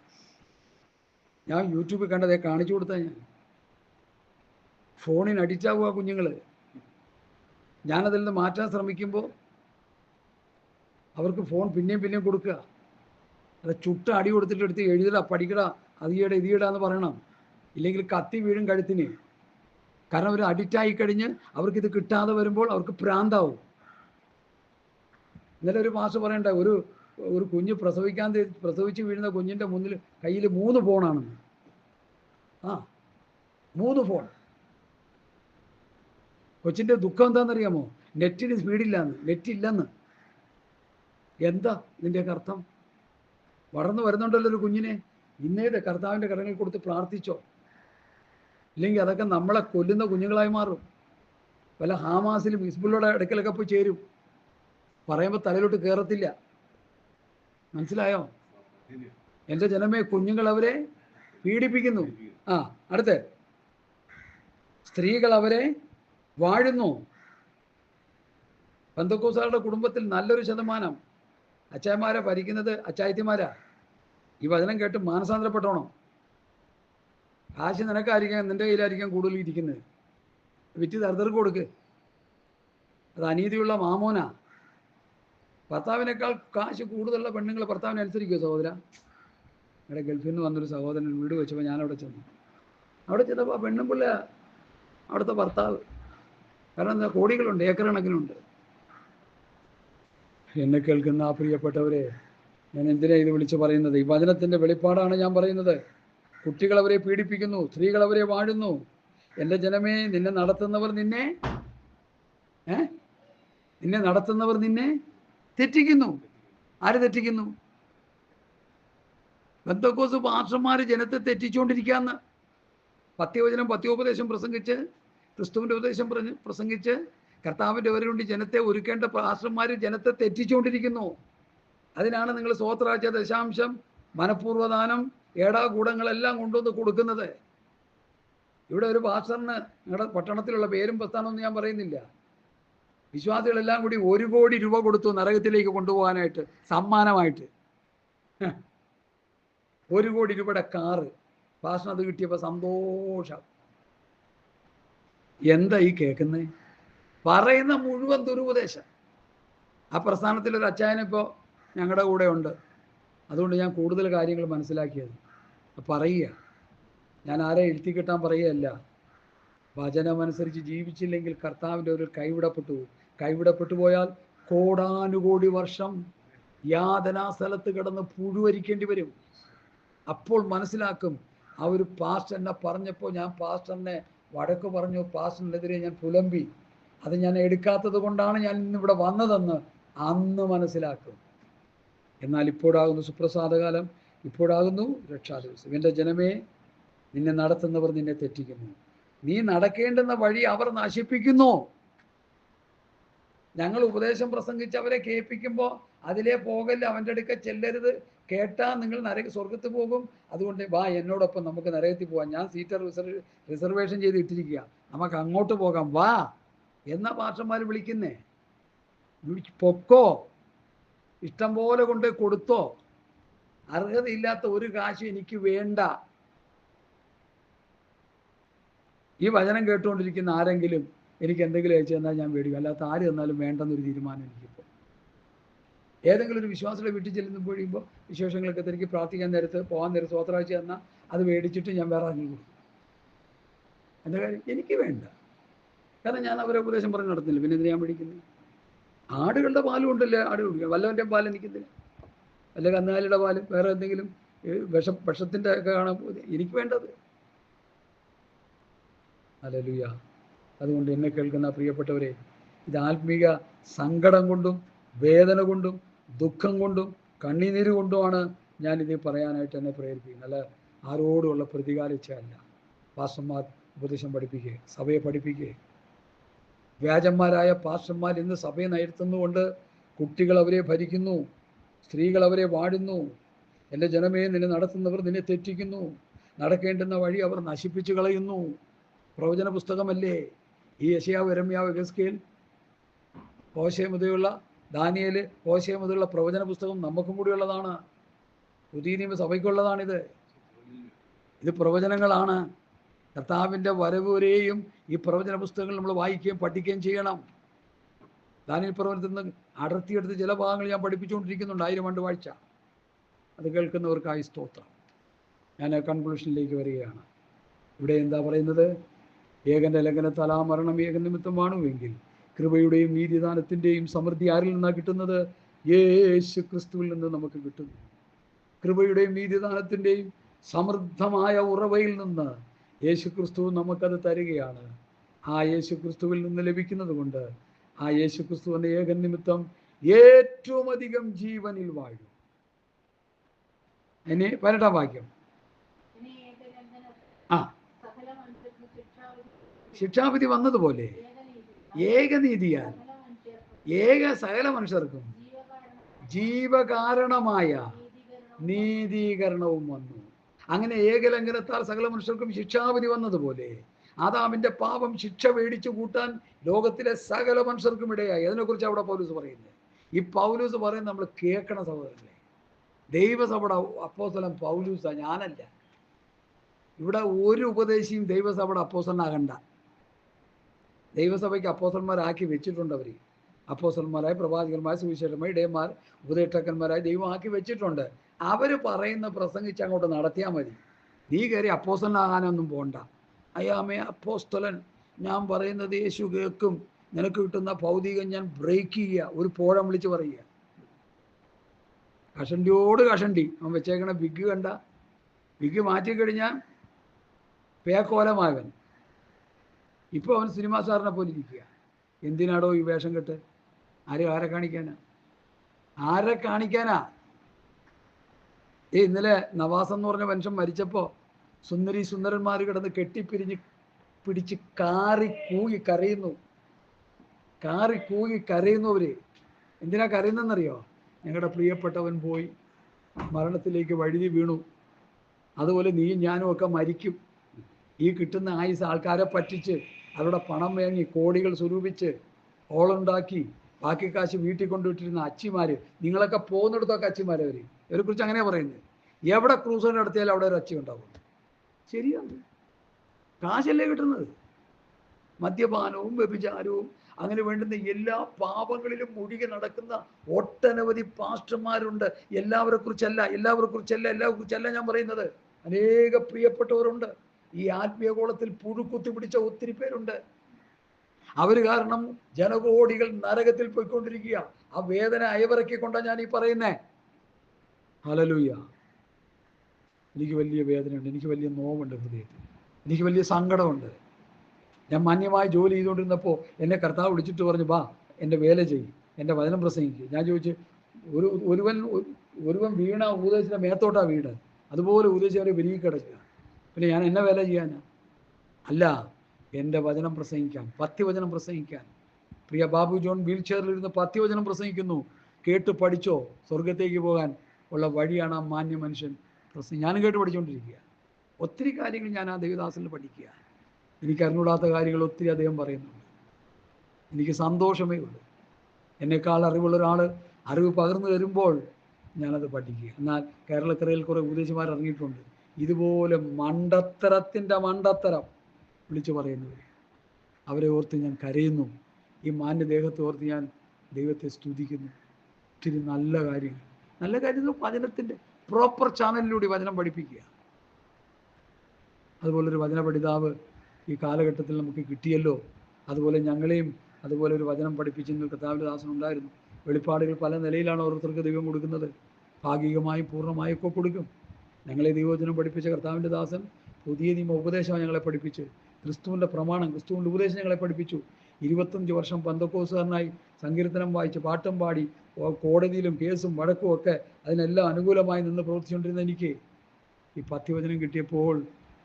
ഞാൻ യൂട്യൂബിൽ കണ്ടതേ കാണിച്ചു കൊടുത്താൽ ഞാൻ ഫോണിന് അഡിക്റ്റാവുക കുഞ്ഞുങ്ങൾ. ഞാനതിൽ നിന്ന് മാറ്റാൻ ശ്രമിക്കുമ്പോൾ അവർക്ക് ഫോൺ പിന്നെയും കൊടുക്കുക. അത് ചുട്ട അടി കൊടുത്തിട്ട് എടുത്ത് എഴുതടാ, പഠിക്കടാ, അതിയടാ ഇതിയടാന്ന് പറയണം. ഇല്ലെങ്കിൽ കത്തി വീഴും കഴുത്തിന്. കാരണം അവർ അഡിക്റ്റായി കഴിഞ്ഞ് അവർക്കിത് കിട്ടാതെ വരുമ്പോൾ അവർക്ക് ഭ്രാന്താവും. ഇന്നലെ ഒരു മാസം പറയണ്ട, ഒരു കുഞ്ഞ് പ്രസവിച്ച് വീഴുന്ന കുഞ്ഞിൻ്റെ മുന്നിൽ കയ്യിൽ 3 ഫോണാണെന്ന്. 3 ഫോൺ. കൊച്ചിൻ്റെ ദുഃഖം എന്താണെന്നറിയാമോ? നെറ്റിന് സ്പീഡില്ലാന്ന്, നെറ്റില്ലെന്ന്. എന്താ ഇതിൻ്റെയൊക്കെ അർത്ഥം? വളർന്നു വരുന്നുണ്ടല്ലോ ഒരു കുഞ്ഞിനെ. ഇന്നേത് കർത്താവിൻ്റെ കരങ്ങളിൽ കൊടുത്ത് പ്രാർത്ഥിച്ചോ, ഇല്ലെങ്കിൽ അതൊക്കെ നമ്മളെ കൊല്ലുന്ന കുഞ്ഞുങ്ങളായി മാറും. വല്ല ഹാമാസിലും ഹിസ്ബുള്ളയുടെ അടുക്കലൊക്കെ പോയി ചേരും. പറയുമ്പോൾ തലയിലോട്ട് കയറത്തില്ല. മനസ്സിലായോ? എൻ്റെ ജനമേ, കുഞ്ഞുങ്ങൾ അവരെ പീഡിപ്പിക്കുന്നു. അടുത്ത് സ്ത്രീകൾ അവരെ വാഴുന്നു. പെന്തക്കോസ്തുകാരുടെ കുടുംബത്തിൽ നല്ലൊരു ശതമാനം അച്ചായന്മാരെ ഭരിക്കുന്നത് അച്ചായത്തിമാരാ. ഈ വചനം കേട്ട് മാനസാന്തരപ്പെട്ടോണം. കാശ് നിനക്കായിരിക്കാം, നിൻ്റെ കയ്യിലായിരിക്കാം കൂടുതൽ ഇരിക്കുന്നത്. വിറ്റ് ദർദർക്ക് കൊടുക്ക്. അത് അനീതിയുള്ള മാമോനാ. ഭർത്താവിനേക്കാൾ കാശ് കൂടുതലുള്ള പെണ്ണുങ്ങൾ ഭർത്താവിനെ അനുസരിക്കുമോ സഹോദര? ഇവിടെ ഗൾഫിൽ നിന്ന് വന്നൊരു സഹോദരൻ വീട് വെച്ചപ്പോൾ ഞാൻ അവിടെ ചെന്നപ്പോൾ പെണ്ണും പിള്ള അവിടുത്തെ ഭർത്താവ്. കാരണം എന്താ, കോടികളുണ്ട്, ഏക്കർ കണക്കിനുണ്ട്. എന്നെ കേൾക്കുന്ന ആ പ്രിയപ്പെട്ടവരെ, ഞാൻ എന്തിനാ ഇത് വിളിച്ചു പറയുന്നത്? ഈ വചനത്തിൻ്റെ വെളിപ്പാടാണ് ഞാൻ പറയുന്നത്. കുട്ടികൾ അവരെ പീഡിപ്പിക്കുന്നു, സ്ത്രീകൾ അവരെ വാഴുന്നു. എൻ്റെ ജനമേ, നിന്നെ നടത്തുന്നവർ നിന്നെ തെറ്റിക്കുന്നു. ആര് തെറ്റിക്കുന്നു? പെന്തക്കോസ്ത് പാസ്റ്റർമാർ ജനത്തെ തെറ്റിച്ചുകൊണ്ടിരിക്കുകയെന്ന്. പത്യവചനം പത്യോപദേശം പ്രസംഗിച്ച്, ക്രിസ്തുവിൻ്റെ ഉപദേശം പ്രസംഗിച്ച്, കർത്താവിൻ്റെ വരവുകൊണ്ട് ജനത്തെ ഒരുക്കേണ്ട പാസ്റ്റർമാർ ജനത്തെ തെറ്റിച്ചുകൊണ്ടിരിക്കുന്നു. അതിനാണ് നിങ്ങൾ സ്വോത്രാഴ്ച, ദശാംശം, മനഃപൂർവ്വദാനം, ഏടാകൂടങ്ങളെല്ലാം കൊണ്ടുവന്ന് കൊടുക്കുന്നത്. ഇവിടെ ഒരു പാസ്റ്ററിന്, നിങ്ങളുടെ പട്ടണത്തിലുള്ള പേരും പ്രസ്ഥാനമൊന്നും ഞാൻ പറയുന്നില്ല, വിശ്വാസികളെല്ലാം കൂടി 1 കോടി രൂപ കൊടുത്തു നരകത്തിലേക്ക് കൊണ്ടുപോകാനായിട്ട്, സമ്മാനമായിട്ട്. 1 കോടി രൂപയുടെ കാറ്. പാസ്റ്റർ അത് കിട്ടിയപ്പോൾ സന്തോഷം. എന്താ ഈ കേൾക്കുന്നത്? പറയുന്ന മുഴുവൻ ദുരുപദേശം. ആ പ്രസ്ഥാനത്തിലൊരു അച്ചായനിപ്പോൾ ഞങ്ങളുടെ കൂടെ ഉണ്ട്. അതുകൊണ്ട് ഞാൻ കൂടുതൽ കാര്യങ്ങൾ മനസ്സിലാക്കിയത് പറയുക. ഞാൻ ആരെ എഴുത്തി കിട്ടാൻ പറയുകയല്ല. വചനമനുസരിച്ച് ജീവിച്ചില്ലെങ്കിൽ കർത്താവിൻ്റെ ഒരു കൈവിടപ്പെട്ടു പോയാൽ കോടാനുകോടി വർഷം യാതനാ സ്ഥലത്ത് കിടന്ന് പുഴുവരിക്കേണ്ടി വരും. അപ്പോൾ മനസ്സിലാക്കും. ആ ഒരു പാസ്റ്റർ എന്നെ പറഞ്ഞപ്പോൾ ഞാൻ പാസ്റ്ററിനെ വഴക്ക് പറഞ്ഞു, പാസ്റ്ററിനെതിരെ ഞാൻ പുലമ്പി, അത് ഞാൻ എടുക്കാത്തത് കൊണ്ടാണ് ഞാൻ ഇന്നിവിടെ വന്നതെന്ന് അന്ന് മനസ്സിലാക്കും. എന്നാൽ ഇപ്പോഴാകുന്നു സുപ്രസാദകാലം, ഇപ്പോഴാകുന്നു രക്ഷാദിവസം. എൻ്റെ ജനമേ, നിന്നെ നടത്തുന്നവർ നിന്നെ തെറ്റിക്കുന്നു, നീ നടക്കേണ്ടുന്ന വഴി അവർ നശിപ്പിക്കുന്നു. ഞങ്ങൾ ഉപദേശം പ്രസംഗിച്ച് അവരെ കേൾപ്പിക്കുമ്പോൾ അതിലേ പോകല്ല, അവൻ്റെ അടുക്ക ചെല്ലരുത്, കേട്ടാൽ നിങ്ങൾ സ്വർഗത്ത് പോകും, അതുകൊണ്ട് വാ എന്നോടൊപ്പം നമുക്ക് നരകത്തിൽ പോകാം, ഞാൻ സീറ്റ് റിസർവേഷൻ ചെയ്ത് ഇട്ടിരിക്കുക, നമുക്ക് അങ്ങോട്ട് പോകാം, വാ എന്ന പാസ്റ്റർമാർ വിളിക്കുന്നേ. പൊക്കോ, ഇഷ്ടം പോലെ കൊണ്ട് കൊടുത്തോ, അർഹതയില്ലാത്ത ഒരു കാശും എനിക്ക് വേണ്ട. ഈ വചനം കേട്ടുകൊണ്ടിരിക്കുന്ന ആരെങ്കിലും എനിക്ക് എന്തെങ്കിലും അയച്ചു തന്നാൽ ഞാൻ മേടിക്കും, അല്ലാത്ത ആര് തന്നാലും വേണ്ടെന്നൊരു തീരുമാനം എനിക്കിപ്പോൾ. ഏതെങ്കിലും ഒരു വിശ്വാസികളെ വീട്ടിൽ ചെല്ലുമ്പോൾ കഴിയുമ്പോൾ വിശേഷങ്ങളൊക്കെ തിരക്കി പ്രാർത്ഥിക്കാൻ നേരത്ത് പോകാൻ നേരത്ത് സ്വോത്രാഴ്ച തന്നാൽ അത് മേടിച്ചിട്ട് ഞാൻ വേറെ ഇറങ്ങി കൊടുക്കും. എൻ്റെ കാര്യം എനിക്ക് വേണ്ട, കാരണം ഞാൻ അവരെ ഉപദേശം പറഞ്ഞ് നടത്തുന്നില്ല. പിന്നെ എന്തിനാ ഞാൻ മേടിക്കുന്നത്? ആടുകളുടെ പാലും ഉണ്ടല്ലേ, ആട് കുടിക്കുക, വല്ലവൻ്റെ പാൽ എനിക്കെന്തില്ല, വല്ല കന്നുകാലിയുടെ പാലും വേറെ എന്തെങ്കിലും വിഷത്തിൻ്റെ ഒക്കെ കാണാൻ എനിക്ക് വേണ്ടത്. ഹല്ലേലൂയ. അതുകൊണ്ട് എന്നെ കേൾക്കുന്ന പ്രിയപ്പെട്ടവരെ, ഇത് ആത്മീക സങ്കടം കൊണ്ടും വേദന കൊണ്ടും ദുഃഖം കൊണ്ടും കണ്ണീര് കൊണ്ടുമാണ് ഞാനിത് പറയാനായിട്ട് എന്നെ പ്രേരിപ്പിക്കുന്നത്. അല്ല ആരോടുമുള്ള പ്രതികാരിച്ചല്ല. പാസ്റ്റർമാർ ഉപദേശം പഠിപ്പിക്കുക, സഭയെ പഠിപ്പിക്കുക. വ്യാജന്മാരായ പാസ്റ്റർമാർ ഇന്ന് സഭയെ നയിർത്തുന്നുകൊണ്ട് കുട്ടികൾ അവരെ ഭരിക്കുന്നു, സ്ത്രീകൾ അവരെ വാഴുന്നു. എൻ്റെ ജനമേ, നിന്നെ നടത്തുന്നവർ നിന്നെ തെറ്റിക്കുന്നു, നടക്കേണ്ടുന്ന വഴി അവർ നശിപ്പിച്ചു കളയുന്നു. പ്രവചന പുസ്തകമല്ലേ ഈ യെശയ്യാവ്, യിരെമ്യാവ്, എഹെസ്കേൽ, ഹോശേയ മുതലുള്ള ദാനിയേൽ, ഹോശേയ മുതലുള്ള പ്രവചന പുസ്തകം നമുക്കും കൂടി ഉള്ളതാണ്. പുതിയ നിയമ സഭയ്ക്കുള്ളതാണിത്. ഇത് പ്രവചനങ്ങളാണ്. കർത്താവിൻ്റെ വരവ് വരെയും ഈ പ്രവചന പുസ്തകങ്ങൾ നമ്മൾ വായിക്കുകയും പഠിക്കുകയും ചെയ്യണം. ദാനിയേൽ പ്രവചനത്തിൽ നിന്ന് അടർത്തിയെടുത്ത് ചില ഭാഗങ്ങൾ ഞാൻ പഠിപ്പിച്ചുകൊണ്ടിരിക്കുന്നുണ്ട് 1000 ആണ്ട് വാഴ്ച. അത് കേൾക്കുന്നവർക്കായി സ്തോത്രം. ഞാൻ കൺക്ലൂഷനിലേക്ക് വരികയാണ്. ഇവിടെ എന്താ പറയുന്നത്? ഏകന്റെ ലംഘനത്താൽ ആ മരണം ഏകനിമിത്തമാണുവെങ്കിൽ കൃപയുടെയും നീതിദാനത്തിൻ്റെയും സമൃദ്ധി ആരിൽ നിന്നാണ് കിട്ടുന്നത്? യേശു ക്രിസ്തുവിൽ നിന്ന് നമുക്ക് കിട്ടുന്നു. കൃപയുടെയും നീതിദാനത്തിൻ്റെയും സമൃദ്ധമായ ഉറവയിൽ നിന്ന് യേശു ക്രിസ്തു നമുക്കത് തരികയാണ്. ആ യേശു ക്രിസ്തുവിൽ നിന്ന് ലഭിക്കുന്നത് കൊണ്ട് ആ യേശു ക്രിസ്തു എന്ന ഏകൻ നിമിത്തം ഏറ്റവും അധികം ജീവനിൽ വാഴും. ഇനി 18-ാം വാക്യം. ശിക്ഷാവിധി വന്നതുപോലെ ഏകനീതിയാൽ സകല മനുഷ്യർക്കും ജീവകാരണമായ നീതീകരണവും വന്നു. അങ്ങനെ ഏകലംഘനത്താൽ സകല മനുഷ്യർക്കും ശിക്ഷാവിധി വന്നതുപോലെ ആദാമിന്റെ പാപം ശിക്ഷ മേടിച്ചു കൂട്ടാൻ ലോകത്തിലെ സകല മനുഷ്യർക്കും ഇടയായി. അതിനെക്കുറിച്ച് അവിടെ പൗലൂസ് പറയുന്നത്. ഈ പൗലൂസ് പറയുന്നത് നമ്മൾ കേൾക്കണ സഹോദരങ്ങളെ. ദൈവസഭയുടെ അപ്പോസ്തലൻ പൗലൂസാ, ഞാനല്ല. ഇവിടെ ഒരു ഉപദേശിയും ദൈവസഭയുടെ അപ്പോസ്തലനാകണ്ട. ദൈവസഭയ്ക്ക് അപ്പോസ്തലന്മാരാക്കി വെച്ചിട്ടുണ്ട്. അവർ അപ്പോസ്തലന്മാരായി, പ്രവാചകന്മാരായി, സുവിശേഷന്മാരായി, ഇടയന്മാർ, ഉപദേഷ്ടാക്കന്മാരായി ദൈവം ആക്കി വെച്ചിട്ടുണ്ട്. അവർ പറയുന്ന പ്രസംഗിച്ച് അങ്ങോട്ട് നടത്തിയാൽ മതി. നീ കയറി അപ്പോസ്തലനാകാനൊന്നും പോണ്ട. അയ്യാമേ അപ്പോസ്തലൻ, ഞാൻ പറയുന്നത് യേശു കേൾക്കും, നിനക്ക് കിട്ടുന്ന ഭൗതികം ഞാൻ ബ്രേക്ക് ചെയ്യുക, ഒരു പോഴം വിളിച്ച് പറയുക. കഷണ്ടിയോട് കഷണ്ടി. അവൻ വെച്ചേക്കണ വിഗ് കണ്ട, വിഗ് മാറ്റിക്കഴിഞ്ഞാൽ പേക്കോലമാവൻ. ഇപ്പോൾ അവൻ സിനിമാ സ്റ്റാറിനെ പോലെ ഇരിക്കുക. എന്തിനാടോ ഈ വേഷം കെട്ട്? ആരെ കാണിക്കാനാ? ആരെ കാണിക്കാനാ? ഇന്നലെ നവാസ് എന്ന് പറഞ്ഞ മനുഷ്യൻ മരിച്ചപ്പോൾ സുന്ദരന്മാർ കിടന്ന് പിടിച്ച് കാറി കൂകി കരയുന്നു. അവര് എന്തിനാ കരയുന്നതെന്നറിയോ? ഞങ്ങളുടെ പ്രിയപ്പെട്ടവൻ പോയി മരണത്തിലേക്ക് വഴുതി വീണു, അതുപോലെ നീയും ഞാനും ഒക്കെ മരിക്കും. ഈ കിട്ടുന്ന ആയുസ് ആൾക്കാരെ പറ്റിച്ച് അവരുടെ പണം വാങ്ങി കോടികൾ സ്വരൂപിച്ച് ഓളുണ്ടാക്കി ബാക്കി കാശ് വീട്ടിൽ കൊണ്ടുവിട്ടിരുന്ന അച്ചിമാര്, നിങ്ങളൊക്കെ പോകുന്നിടത്തൊക്കെ അച്ചിമാരവർ. ഇവരെക്കുറിച്ച് അങ്ങനെ പറയുന്നത്. എവിടെ ക്രൂസർ നടത്തിയാലും അവിടെ ഒരു അച്ചി ഉണ്ടാവും. ശരിയാണ്, കാശല്ലേ കിട്ടുന്നത്. മദ്യപാനവും വ്യഭിചാരവും അങ്ങനെ വേണ്ടുന്ന എല്ലാ പാപങ്ങളിലും മുഴുകി നടക്കുന്ന ഒട്ടനവധി പാസ്റ്റർമാരുണ്ട്. എല്ലാവരെ കുറിച്ചല്ല ഞാൻ പറയുന്നത്. അനേക പ്രിയപ്പെട്ടവരുണ്ട്. ഈ ആത്മീയഗോളത്തിൽ പുഴുക്കുത്തി പിടിച്ച ഒത്തിരി പേരുണ്ട്. അവർ കാരണം ജനകോടികൾ നരകത്തിൽ പോയിക്കൊണ്ടിരിക്കുക. ആ വേദന അയവിറക്കിക്കൊണ്ടാണ് ഞാൻ ഈ പറയുന്നേ. ഹല്ലേലൂയ. എനിക്ക് വലിയ വേദനയുണ്ട്, എനിക്ക് വലിയ നോവുണ്ട് ഹൃദയത്തിൽ, എനിക്ക് വലിയ സങ്കടമുണ്ട്. ഞാൻ മാന്യമായി ജോലി ചെയ്തുകൊണ്ടിരുന്നപ്പോൾ എന്നെ കർത്താവ് വിളിച്ചിട്ട് പറഞ്ഞു, ബാ എൻ്റെ വേല ചെയ്യും, എൻ്റെ വചനം പ്രസംഗിക്കുക. ഞാൻ ചോദിച്ചു, ഒരുവൻ വീണ ഉപദേശിൻ്റെ മേത്തോട്ടാ വീട്, അതുപോലെ ഉപദേശിച്ച് അവരെ വിരികി കിടക്കുക. പിന്നെ ഞാൻ എന്നെ വേല ചെയ്യാനാ? അല്ല, എൻ്റെ വചനം പ്രസംഗിക്കാൻ, പത്യവചനം പ്രസംഗിക്കാൻ. പ്രിയ ബാബു ജോൺ വീൽ ചെയറിലിരുന്ന് പത്യവചനം പ്രസംഗിക്കുന്നു. കേട്ട് പഠിച്ചോ, സ്വർഗത്തേക്ക് പോകാൻ ഉള്ള വഴിയാണ് ആ മാന്യ മനുഷ്യൻ ഞാനും കേട്ട് പഠിച്ചുകൊണ്ടിരിക്കുക. ഒത്തിരി കാര്യങ്ങൾ ഞാൻ ആ ദേവദാസനിൽ പഠിക്കുക. എനിക്ക് അറിഞ്ഞൂടാത്ത കാര്യങ്ങൾ ഒത്തിരി അദ്ദേഹം പറയുന്നുണ്ട്. എനിക്ക് സന്തോഷമേ ഉള്ളൂ. എന്നെക്കാൾ അറിവുള്ള ഒരാൾ അറിവ് പകർന്നു തരുമ്പോൾ ഞാനത് പഠിക്കുക. എന്നാൽ കേരളക്കരയിൽ കുറേ ഉപദേശിമാർ ഇറങ്ങിയിട്ടുണ്ട്, ഇതുപോലെ മണ്ടത്തരം വിളിച്ചു പറയുന്നവർ. അവരെ ഓർത്ത് ഞാൻ കരയുന്നു. ഈ മാന്യദേഹത്തെ ഓർത്ത് ഞാൻ ദൈവത്തെ സ്തുതിക്കുന്നു. ഒത്തിരി നല്ല കാര്യങ്ങൾ വചനത്തിൻ്റെ പ്രോപ്പർ ചാനലിലൂടെ വചനം പഠിപ്പിക്കുക. അതുപോലൊരു വചന പഠിതാവ് ഈ കാലഘട്ടത്തിൽ നമുക്ക് കിട്ടിയല്ലോ. അതുപോലെ ഞങ്ങളെയും അതുപോലെ ഒരു വചനം പഠിപ്പിച്ചിരുന്ന കർത്താവിൻ്റെ ദാസനുണ്ടായിരുന്നു. വെളിപ്പാടുകൾ പല നിലയിലാണ് ഓരോരുത്തർക്ക് ദൈവം കൊടുക്കുന്നത്. ഭാഗികമായും പൂർണ്ണമായും ഒക്കെ കൊടുക്കും. ഞങ്ങളെ ദൈവവചനം പഠിപ്പിച്ച കർത്താവിൻ്റെ ദാസൻ പുതിയ നിയമ ഉപദേശമാണ് ഞങ്ങളെ പഠിപ്പിച്ച്, ക്രിസ്തുവിൻ്റെ പ്രമാണം, ക്രിസ്തുവിൻ്റെ ഉപദേശം ഞങ്ങളെ പഠിപ്പിച്ചു. 25 വർഷം പന്തക്കോസുകാരനായി സങ്കീർത്തനം വായിച്ച് പാട്ടും പാടി കോടതിയിലും കേസും വഴക്കും ഒക്കെ അതിനെല്ലാം അനുകൂലമായി നിന്ന് പ്രവർത്തിച്ചുകൊണ്ടിരുന്ന എനിക്ക് ഈ പത്യവചനം കിട്ടിയപ്പോൾ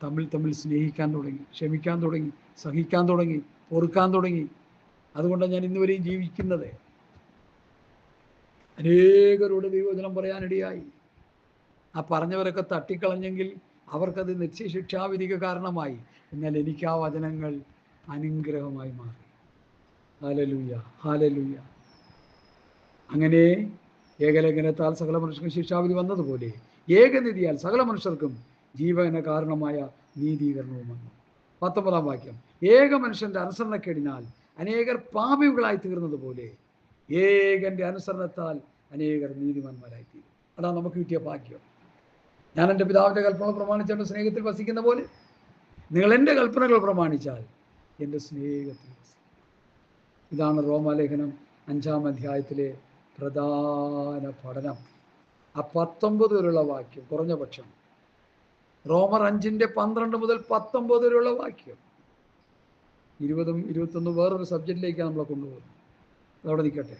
തമ്മിൽ സ്നേഹിക്കാൻ തുടങ്ങി, ക്ഷമിക്കാൻ തുടങ്ങി, സഹിക്കാൻ തുടങ്ങി, പൊറുക്കാൻ തുടങ്ങി. അതുകൊണ്ടാണ് ഞാൻ ഇന്നുവരെയും ജീവിക്കുന്നത്. അനേകരോട് ദൈവവചനം പറയാനിടയായി. ആ പറഞ്ഞവരൊക്കെ തട്ടിക്കളഞ്ഞെങ്കിൽ അവർക്കത് നിത്യശിക്ഷാവിധിക്ക് കാരണമായി. എന്നാൽ എനിക്ക് ആ വചനങ്ങൾ അനുഗ്രഹമായി മാറി. Hallelujah, hallelujah. അങ്ങനെ ഏകലേഖനത്താൽ സകല മനുഷ്യർക്കും ശിക്ഷാവിധി വന്നതുപോലെ ഏകനിധിയാൽ സകല മനുഷ്യർക്കും ജീവന കാരണമായ നീതീകരണവും വന്നു. 19-ാം വാക്യം, ഏക മനുഷ്യന്റെ അനുസരണക്കേടിനാൽ അനേകർ പാപികളായി തീർന്നതുപോലെ ഏകന്റെ അനുസരണത്താൽ അനേകർ നീതിമാന്മാരായിത്തീരും. അതാണ് നമുക്ക് കിട്ടിയ ഭാഗ്യം. ഞാൻ എൻ്റെ പിതാവിൻ്റെ കൽപ്പന പ്രമാണിച്ച് എൻ്റെ സ്നേഹത്തിൽ വസിക്കുന്ന പോലെ നിങ്ങൾ എൻ്റെ കൽപ്പനകൾ പ്രമാണിച്ചാൽ എൻ്റെ സ്നേഹത്തിൽ വസിക്കും. ഇതാണ് റോമാലേഖനം 5-ാം അധ്യായത്തിലെ പ്രധാന പഠനം. ആ 19 വരെയുള്ള വാക്യം, കുറഞ്ഞ പക്ഷം റോമർ 5:12 മുതൽ 19 വരെയുള്ള വാക്യം. 20, 21 വേറൊരു സബ്ജക്റ്റിലേക്കാണ് നമ്മളെ കൊണ്ടുപോകുന്നത്. അതവിടെ നിൽക്കട്ടെ.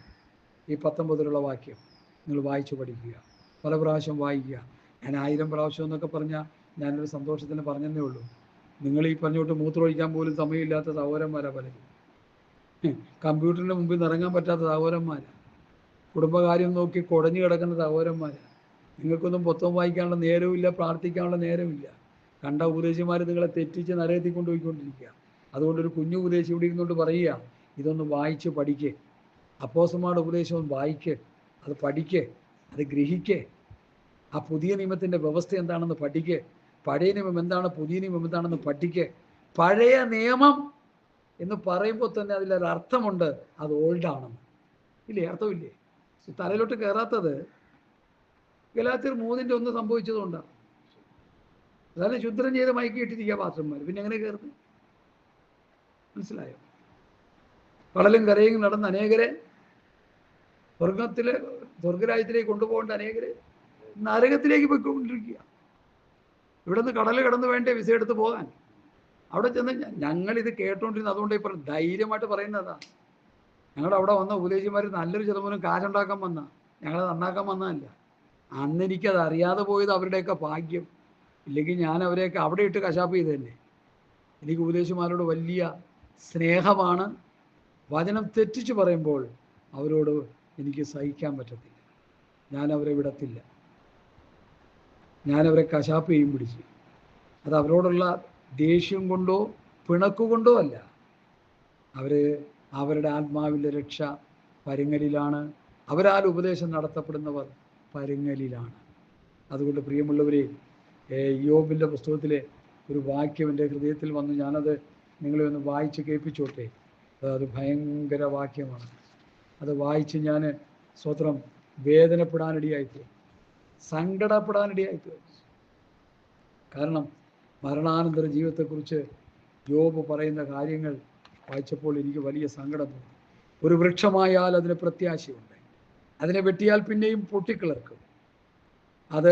ഈ 19 വരെയുള്ള വാക്യം നിങ്ങൾ വായിച്ചു പഠിക്കുക, പല പ്രാവശ്യം വായിക്കുക. ഞാൻ 1000 പ്രാവശ്യം എന്നൊക്കെ പറഞ്ഞാൽ ഞാനൊരു സന്തോഷത്തിന് പറഞ്ഞതേ ഉള്ളൂ. നിങ്ങൾ ഈ പറഞ്ഞോട്ട് മൂത്രമൊഴിക്കാൻ പോലും സമയമില്ലാത്ത സഹോദരന്മാരാണ് പലരും. കമ്പ്യൂട്ടറിൻ്റെ മുമ്പിൽ നിറങ്ങാൻ പറ്റാത്ത സഹോദരന്മാരാണ്. കുടുംബകാര്യം നോക്കി കുടഞ്ഞു കിടക്കുന്ന സഹോദരന്മാരാണ്. നിങ്ങൾക്കൊന്നും പുസ്തകം വായിക്കാനുള്ള നേരവുമില്ല, പ്രാർത്ഥിക്കാനുള്ള നേരമില്ല. കണ്ട ഉപദേശിമാർ നിങ്ങളെ തെറ്റിച്ച് നരകത്തിൽ കൊണ്ടുപോയിക്കൊണ്ടിരിക്കുക. അതുകൊണ്ടൊരു കുഞ്ഞു ഉപദേശി ഇവിടെ ഇരുന്നുകൊണ്ട് പറയുക, ഇതൊന്ന് വായിച്ച് പഠിക്കേ. അപ്പോസ്തലന്മാരുടെ ഉപദേശം വായിക്കേ, അത് പഠിക്കേ, അത് ഗ്രഹിക്കേ. ആ പുതിയ നിയമത്തിൻ്റെ വ്യവസ്ഥ എന്താണെന്ന് പഠിക്കേ. പഴയ നിയമം എന്താണ്, പുതിയ നിയമം എന്താണെന്ന് പഠിക്കേ. പഴയ നിയമം എന്ന് പറയുമ്പോൾ തന്നെ അതിലൊരർത്ഥമുണ്ട്, അത് ഓൾഡാണെന്ന്. ഇല്ലേ? അർത്ഥമില്ലേ? തലയിലോട്ട് കയറാത്തത് ഗലാത്യർ 3:1 സംഭവിച്ചതുകൊണ്ടാണ്. അതാണ് ശുദ്രം ചെയ്ത് മയക്കി ഇട്ടിരിക്കുക പാത്രന്മാർ. പിന്നെ എങ്ങനെ കയറുന്നത്? മനസ്സിലായോ? കടലും കരയും നടന്ന് അനേകരെ സ്വർഗരാജ്യത്തിലേക്ക് കൊണ്ടുപോകേണ്ട അനേകരെ നരകത്തിലേക്ക് പോയിക്കൊണ്ടിരിക്കുക. ഇവിടെ നിന്ന് കടൽ കടന്ന് വേണ്ടേ വിസ എടുത്ത് പോകാൻ? അവിടെ ചെന്ന് ഞങ്ങളിത് കേട്ടോണ്ടിരുന്നത്. അതുകൊണ്ട് ഇപ്പോൾ ധൈര്യമായിട്ട് പറയുന്നതാ. ഞങ്ങളുടെ അവിടെ വന്ന ഉപദേശിമാർ നല്ലൊരു ശതമാനം കാശുണ്ടാക്കാൻ വന്ന, ഞങ്ങളെ നന്നാക്കാൻ വന്നതല്ല. അന്ന് എനിക്കത് അറിയാതെ പോയത് അവരുടെയൊക്കെ ഭാഗ്യം. ഇല്ലെങ്കിൽ ഞാൻ അവരെയൊക്കെ അവിടെ ഇട്ട് കശാപ്പ് ചെയ്ത് തന്നെ. എനിക്ക് ഉപദേശിമാരോട് വലിയ സ്നേഹമാണ്. വചനം തെറ്റിച്ച് പറയുമ്പോൾ അവരോട് എനിക്ക് സഹിക്കാൻ പറ്റത്തില്ല. ഞാൻ അവരെ വിടത്തില്ല. ഞാനവരെ കശാപ്പ് ചെയ്യും പിടിച്ച്. അത് അവരോടുള്ള ദേഷ്യം കൊണ്ടോ പിണക്കുകൊണ്ടോ അല്ല. അവരുടെ ആത്മാവിൻ്റെ രക്ഷ പരുങ്ങലിലാണ്. അവരാൽ ഉപദേശം നടത്തപ്പെടുന്നവർ പരുങ്ങലിലാണ്. അതുകൊണ്ട് പ്രിയമുള്ളവരെ, യോബിൻ്റെ പുസ്തകത്തിലെ ഒരു വാക്യം എൻ്റെ ഹൃദയത്തിൽ വന്നു. ഞാനത് നിങ്ങളെ ഒന്ന് വായിച്ച് കേൾപ്പിച്ചോട്ടെ. അത് ഭയങ്കര വാക്യമാണ്. അത് വായിച്ച് ഞാൻ സ്വത്രം വേദനപ്പെടാനിടയായിപ്പോയി, സങ്കടപ്പെടാനിടയായിപ്പോയി. കാരണം മരണാനന്തര ജീവിതത്തെക്കുറിച്ച് യോബ് പറയുന്ന കാര്യങ്ങൾ വായിച്ചപ്പോൾ എനിക്ക് വലിയ സങ്കടം തോന്നി. ഒരു വൃക്ഷമായാൽ അതിന് പ്രത്യാശയുണ്ട്, അതിനെ വെട്ടിയാൽ പിന്നെയും പൊട്ടിക്കിളർക്കും, അത്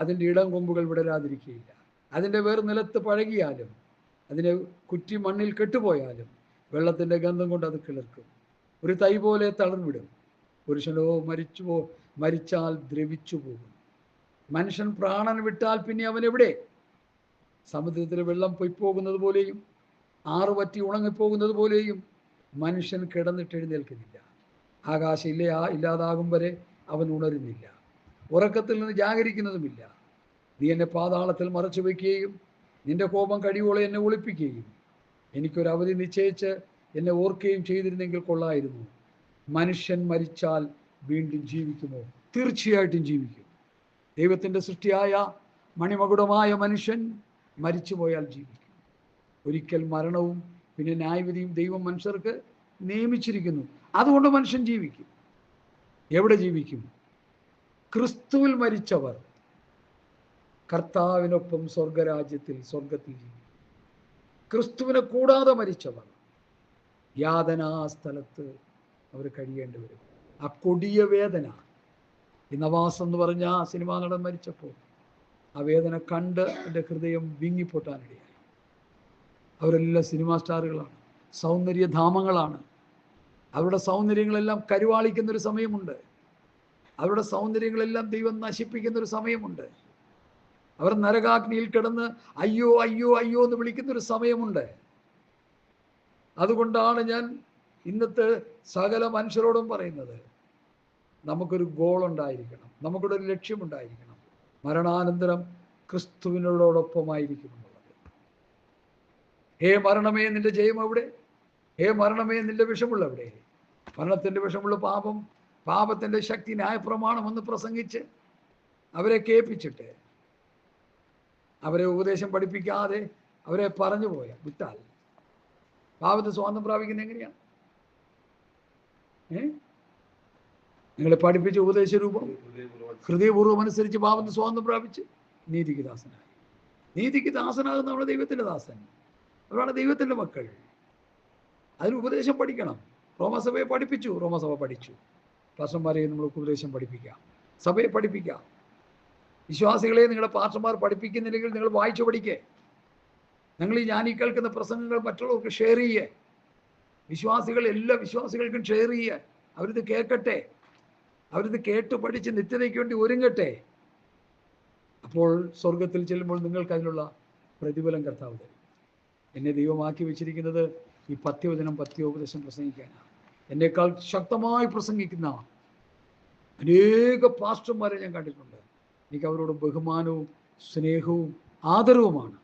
അതിൻ്റെ ഇളം കൊമ്പുകൾ വിടരാതിരിക്കുകയില്ല. അതിൻ്റെ വേർ നിലത്ത് പഴകിയാലും അതിനെ കുറ്റി മണ്ണിൽ കെട്ടുപോയാലും വെള്ളത്തിൻ്റെ ഗന്ധം കൊണ്ട് അത് കിളിർക്കും. ഒരു തൈ പോലെ തളർവിടും. പുരുഷനോ മരിച്ചാൽ ദ്രവിച്ചു പോകും. മനുഷ്യൻ പ്രാണൻ വിട്ടാൽ പിന്നെ അവൻ എവിടെ? സമുദ്രത്തിൽ വെള്ളം പൊയ്പോകുന്നത് പോലെയും ആറുപറ്റി ഉണങ്ങിപ്പോകുന്നത് പോലെയും മനുഷ്യൻ കിടന്നിട്ട് എഴുന്നേൽക്കുന്നില്ല. ആകാശം ഇല്ലാതാകും വരെ അവൻ ഉണരുന്നില്ല, ഉറക്കത്തിൽ നിന്ന് ജാഗരിക്കുന്നതുമില്ല. നീ എന്നെ പാതാളത്തിൽ മറച്ചു വയ്ക്കുകയും നിന്റെ കോപം കഴിയോളെ എന്നെ ഒളിപ്പിക്കുകയും എനിക്കൊരു അവധി നിശ്ചയിച്ച് എന്നെ ഓർക്കുകയും ചെയ്തിരുന്നെങ്കിൽ കൊള്ളായിരുന്നു. മനുഷ്യൻ മരിച്ചാൽ വീണ്ടും ജീവിക്കുമോ? തീർച്ചയായിട്ടും ജീവിക്കും. ദൈവത്തിൻ്റെ സൃഷ്ടിയായ മണിമകുടമായ മനുഷ്യൻ മരിച്ചു പോയാൽ ജീവിക്കും. ഒരിക്കൽ മരണവും പിന്നെ ന്യായവിധിയും ദൈവം മനുഷ്യർക്ക് നിയമിച്ചിരിക്കുന്നു. അതുകൊണ്ട് മനുഷ്യൻ ജീവിക്കും. എവിടെ ജീവിക്കും? ക്രിസ്തുവിൽ മരിച്ചവർ കർത്താവിനൊപ്പം സ്വർഗത്തിൽ ജീവിക്കും. ക്രിസ്തുവിനെ കൂടാതെ മരിച്ചവർ യാതനാ സ്ഥലത്ത് അവർ കഴിയേണ്ടി വരും. ആ കൊടിയ വേദന, ഈ നവാസ് എന്ന് പറഞ്ഞ ആ സിനിമാ നടൻ മരിച്ചപ്പോൾ ആ വേദന കണ്ട് എൻ്റെ ഹൃദയം വിങ്ങിപ്പൊട്ടാനിടയായി. അവരെല്ലാം സിനിമാ സ്റ്റാറുകളാണ്, സൗന്ദര്യധാമങ്ങളാണ്. അവരുടെ സൗന്ദര്യങ്ങളെല്ലാം കരുവാളിക്കുന്നൊരു സമയമുണ്ട്. അവരുടെ സൗന്ദര്യങ്ങളെല്ലാം ദൈവം നശിപ്പിക്കുന്നൊരു സമയമുണ്ട്. അവർ നരകാഗ്നിയിൽ കിടന്ന് അയ്യോ അയ്യോ അയ്യോ എന്ന് വിളിക്കുന്നൊരു സമയമുണ്ട്. അതുകൊണ്ടാണ് ഞാൻ ഇന്നത്തെ സകല മനുഷ്യരോടും പറയുന്നത്, നമുക്കൊരു ഗോൾ ഉണ്ടായിരിക്കണം, നമുക്കൊരു ലക്ഷ്യമുണ്ടായിരിക്കണം. മരണാനന്തരം ക്രിസ്തുവിനോടൊപ്പമായിരിക്കും എന്നുള്ളത്. ഹേ മരണമേ നിന്റെ ജയം എവിടെ? ഹേ മരണമേ നിന്റെ വിഷമുള്ള എവിടെ? മരണത്തിൻ്റെ വിഷമുള്ള പാപത്തിൻ്റെ ശക്തി ന്യായപ്രമാണമെന്ന് പ്രസംഗിച്ച് അവരെ കേൾപ്പിച്ചിട്ട് അവരെ ഉപദേശം പഠിപ്പിക്കാതെ അവരെ പറഞ്ഞു വിട്ടാൽ പാപത്തെ സ്വാതന്ത്ര്യം പ്രാപിക്കുന്നത് എങ്ങനെയാണ്? നിങ്ങളെ പഠിപ്പിച്ച ഉപദേശ രൂപം ഹൃദയപൂർവ്വം അനുസരിച്ച് പാപത്തെ സ്വാതന്ത്ര്യം പ്രാപിച്ച് നീതിക്ക് ദാസനായി. നീതിക്ക് ദാസനാകുന്ന നമ്മുടെ ദൈവത്തിൻ്റെ ദാസൻ, അവരാണ് ദൈവത്തിൻ്റെ മക്കൾ. അതിന് ഉപദേശം പഠിക്കണം. റോമസഭയെ പഠിപ്പിച്ചു, റോമസഭ പഠിച്ചു. പാസ്റ്റർമാരെ നമ്മൾക്ക് ഉപദേശം പഠിപ്പിക്കാം, സഭയെ പഠിപ്പിക്കാം. വിശ്വാസികളെ നിങ്ങളുടെ പാസ്റ്റർമാർ പഠിപ്പിക്കുന്നില്ലെങ്കിൽ നിങ്ങൾ വായിച്ചു പഠിക്കേ. നിങ്ങൾ ഈ കേൾക്കുന്ന പ്രസംഗങ്ങൾ മറ്റുള്ളവർക്ക് ഷെയർ ചെയ്യേ. എല്ലാ വിശ്വാസികൾക്കും ഷെയർ ചെയ്യേ. അവരിത് കേൾക്കട്ടെ, അവരിത് കേട്ട് പഠിച്ച് നിത്യതയ്ക്ക് വേണ്ടി ഒരുങ്ങട്ടെ. അപ്പോൾ സ്വർഗത്തിൽ ചെല്ലുമ്പോൾ നിങ്ങൾക്ക് അതിനുള്ള പ്രതിഫലം കർത്താവ് തരും. എന്നെ ദൈവമാക്കി വെച്ചിരിക്കുന്നത് ഈ പത്യോപദേശം പ്രസംഗിക്കാനാണ്. എന്നേക്കാൾ ശക്തമായി പ്രസംഗിക്കുന്ന അനേക പാസ്റ്റർമാരെ ഞാൻ കണ്ടിട്ടുണ്ട്. എനിക്ക് അവരോട് ബഹുമാനവും സ്നേഹവും ആദരവുമാണ്.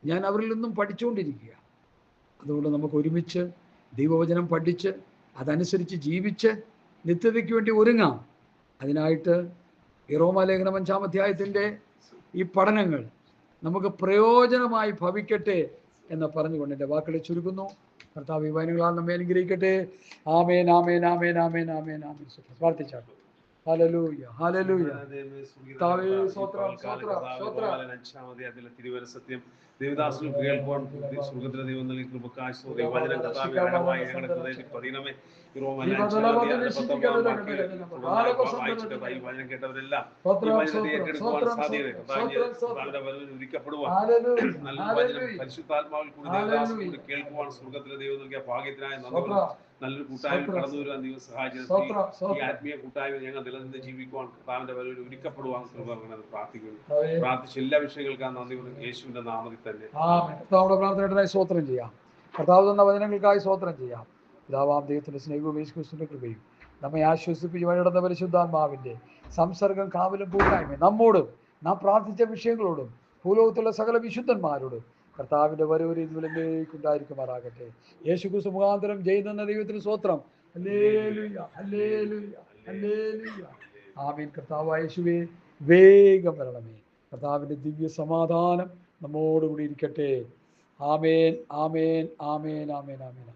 ഞാൻ അവരിൽ നിന്നും പഠിച്ചുകൊണ്ടിരിക്കുക. അതുകൊണ്ട് നമുക്ക് ഒരുമിച്ച് ദൈവവചനം പഠിച്ച് അതനുസരിച്ച് ജീവിച്ച് നിത്യതയ്ക്ക് വേണ്ടി ഒരുങ്ങാം. അതിനായിട്ട് ഈ റോമാലേഖനം 5-ാം അധ്യായത്തിൻ്റെ ഈ പഠനങ്ങൾ നമുക്ക് പ്രയോജനമായി ഭവിക്കട്ടെ എന്ന് പറഞ്ഞുകൊണ്ട് എൻ്റെ വാക്കുകളെ ചുരുക്കുന്നു. കർത്താവ് ഈ വചനങ്ങളാൽ നമ്മെ അനുഗ്രഹിക്കട്ടെ. ആമേൻ ആമേൻ ആമേൻ ആമേൻ ആമേൻ ആമേൻ. പ്രാർത്ഥിച്ചാട്ടു. ഹല്ലേലൂയ ഹല്ലേലൂയ. സത്യം ദേവദാസന് കേൾക്കുവാൻ സുഖദ്ര ദൈവം നൽകി കൃപക്കാശ് വചനം കർത്താവികരമായി ഞങ്ങളുടെ ഹൃദയത്തിൽ പതിനമേ. വചനം കേട്ടവരെല്ലാം ഈ വചനത്തെ ഏറ്റെടുക്കുവാൻ സാധ്യത ഒരുക്കപ്പെടുവാൻ നല്ല വചനം പരിശുദ്ധാത്മാവിൽ കൂടി ദേവദാസൻ കൂടി കേൾക്കുവാൻ സുഖദ്ര ദൈവം നൽകിയ ഭാഗ്യത്തിനായ നല്ലൊരു കൂട്ടായ്മ കടന്നു വരുവാൻ ദൈവം സഹായിച്ചത്. ഈ ആത്മീയ കൂട്ടായ്മ ഞങ്ങൾ നിലനിന്ന് ജീവിക്കുവാൻ കർത്താവിന്റെ വരവിൽ ഒരുക്കപ്പെടുവാൻ പ്രാർത്ഥിക്കുന്നു. പ്രാർത്ഥിച്ച എല്ലാ വിഷയങ്ങൾക്കാണ് നന്ദി പറയുന്നത് യേശുവിന്റെ നാമത്തിൽ തന്നെ. നമ്മുടെ പ്രാർത്ഥനയായി സ്തോത്രം ചെയ്യാം. കർത്താവ് തന്ന വചനങ്ങൾക്കായി സ്തോത്രം ചെയ്യാം. പിതാവാം ദൈവത്തിന്റെ സ്നേഹവും യേശുക്രിസ്തുവിന്റെ കൃപയും നമ്മെ ആശ്വസിപ്പിച്ച് വഴിനടന്ന പരിശുദ്ധാത്മാവിന്റെ സംസർഗം കാവലും കൂട്ടായ്മ നമ്മോടും നാം പ്രാർത്ഥിച്ച വിഷയങ്ങളോടും ഭൂലോകത്തുള്ള സകല വിശുദ്ധന്മാരോടും കർത്താവിന്റെ വരവ് രീതികളിലേക്ക് ഉണ്ടായിരിക്കുമാറാകട്ടെ. യേശുക്രിസ്തു മുഖാന്തരം ചെയ്യുന്ന ദൈവത്തിന് സ്തോത്രം. ഹല്ലേലൂയ ഹല്ലേലൂയ ഹല്ലേലൂയ. ആമേൻ. കർത്താവായ യേശുവേ വേഗം വരണമേ. കർത്താവിന്റെ ദിവ്യ സമാധാനം നമ്മോടുകൂടി ഇരിക്കട്ടെ. ആമേൻ ആമേൻ ആമേൻ ആമേൻ ആമേൻ.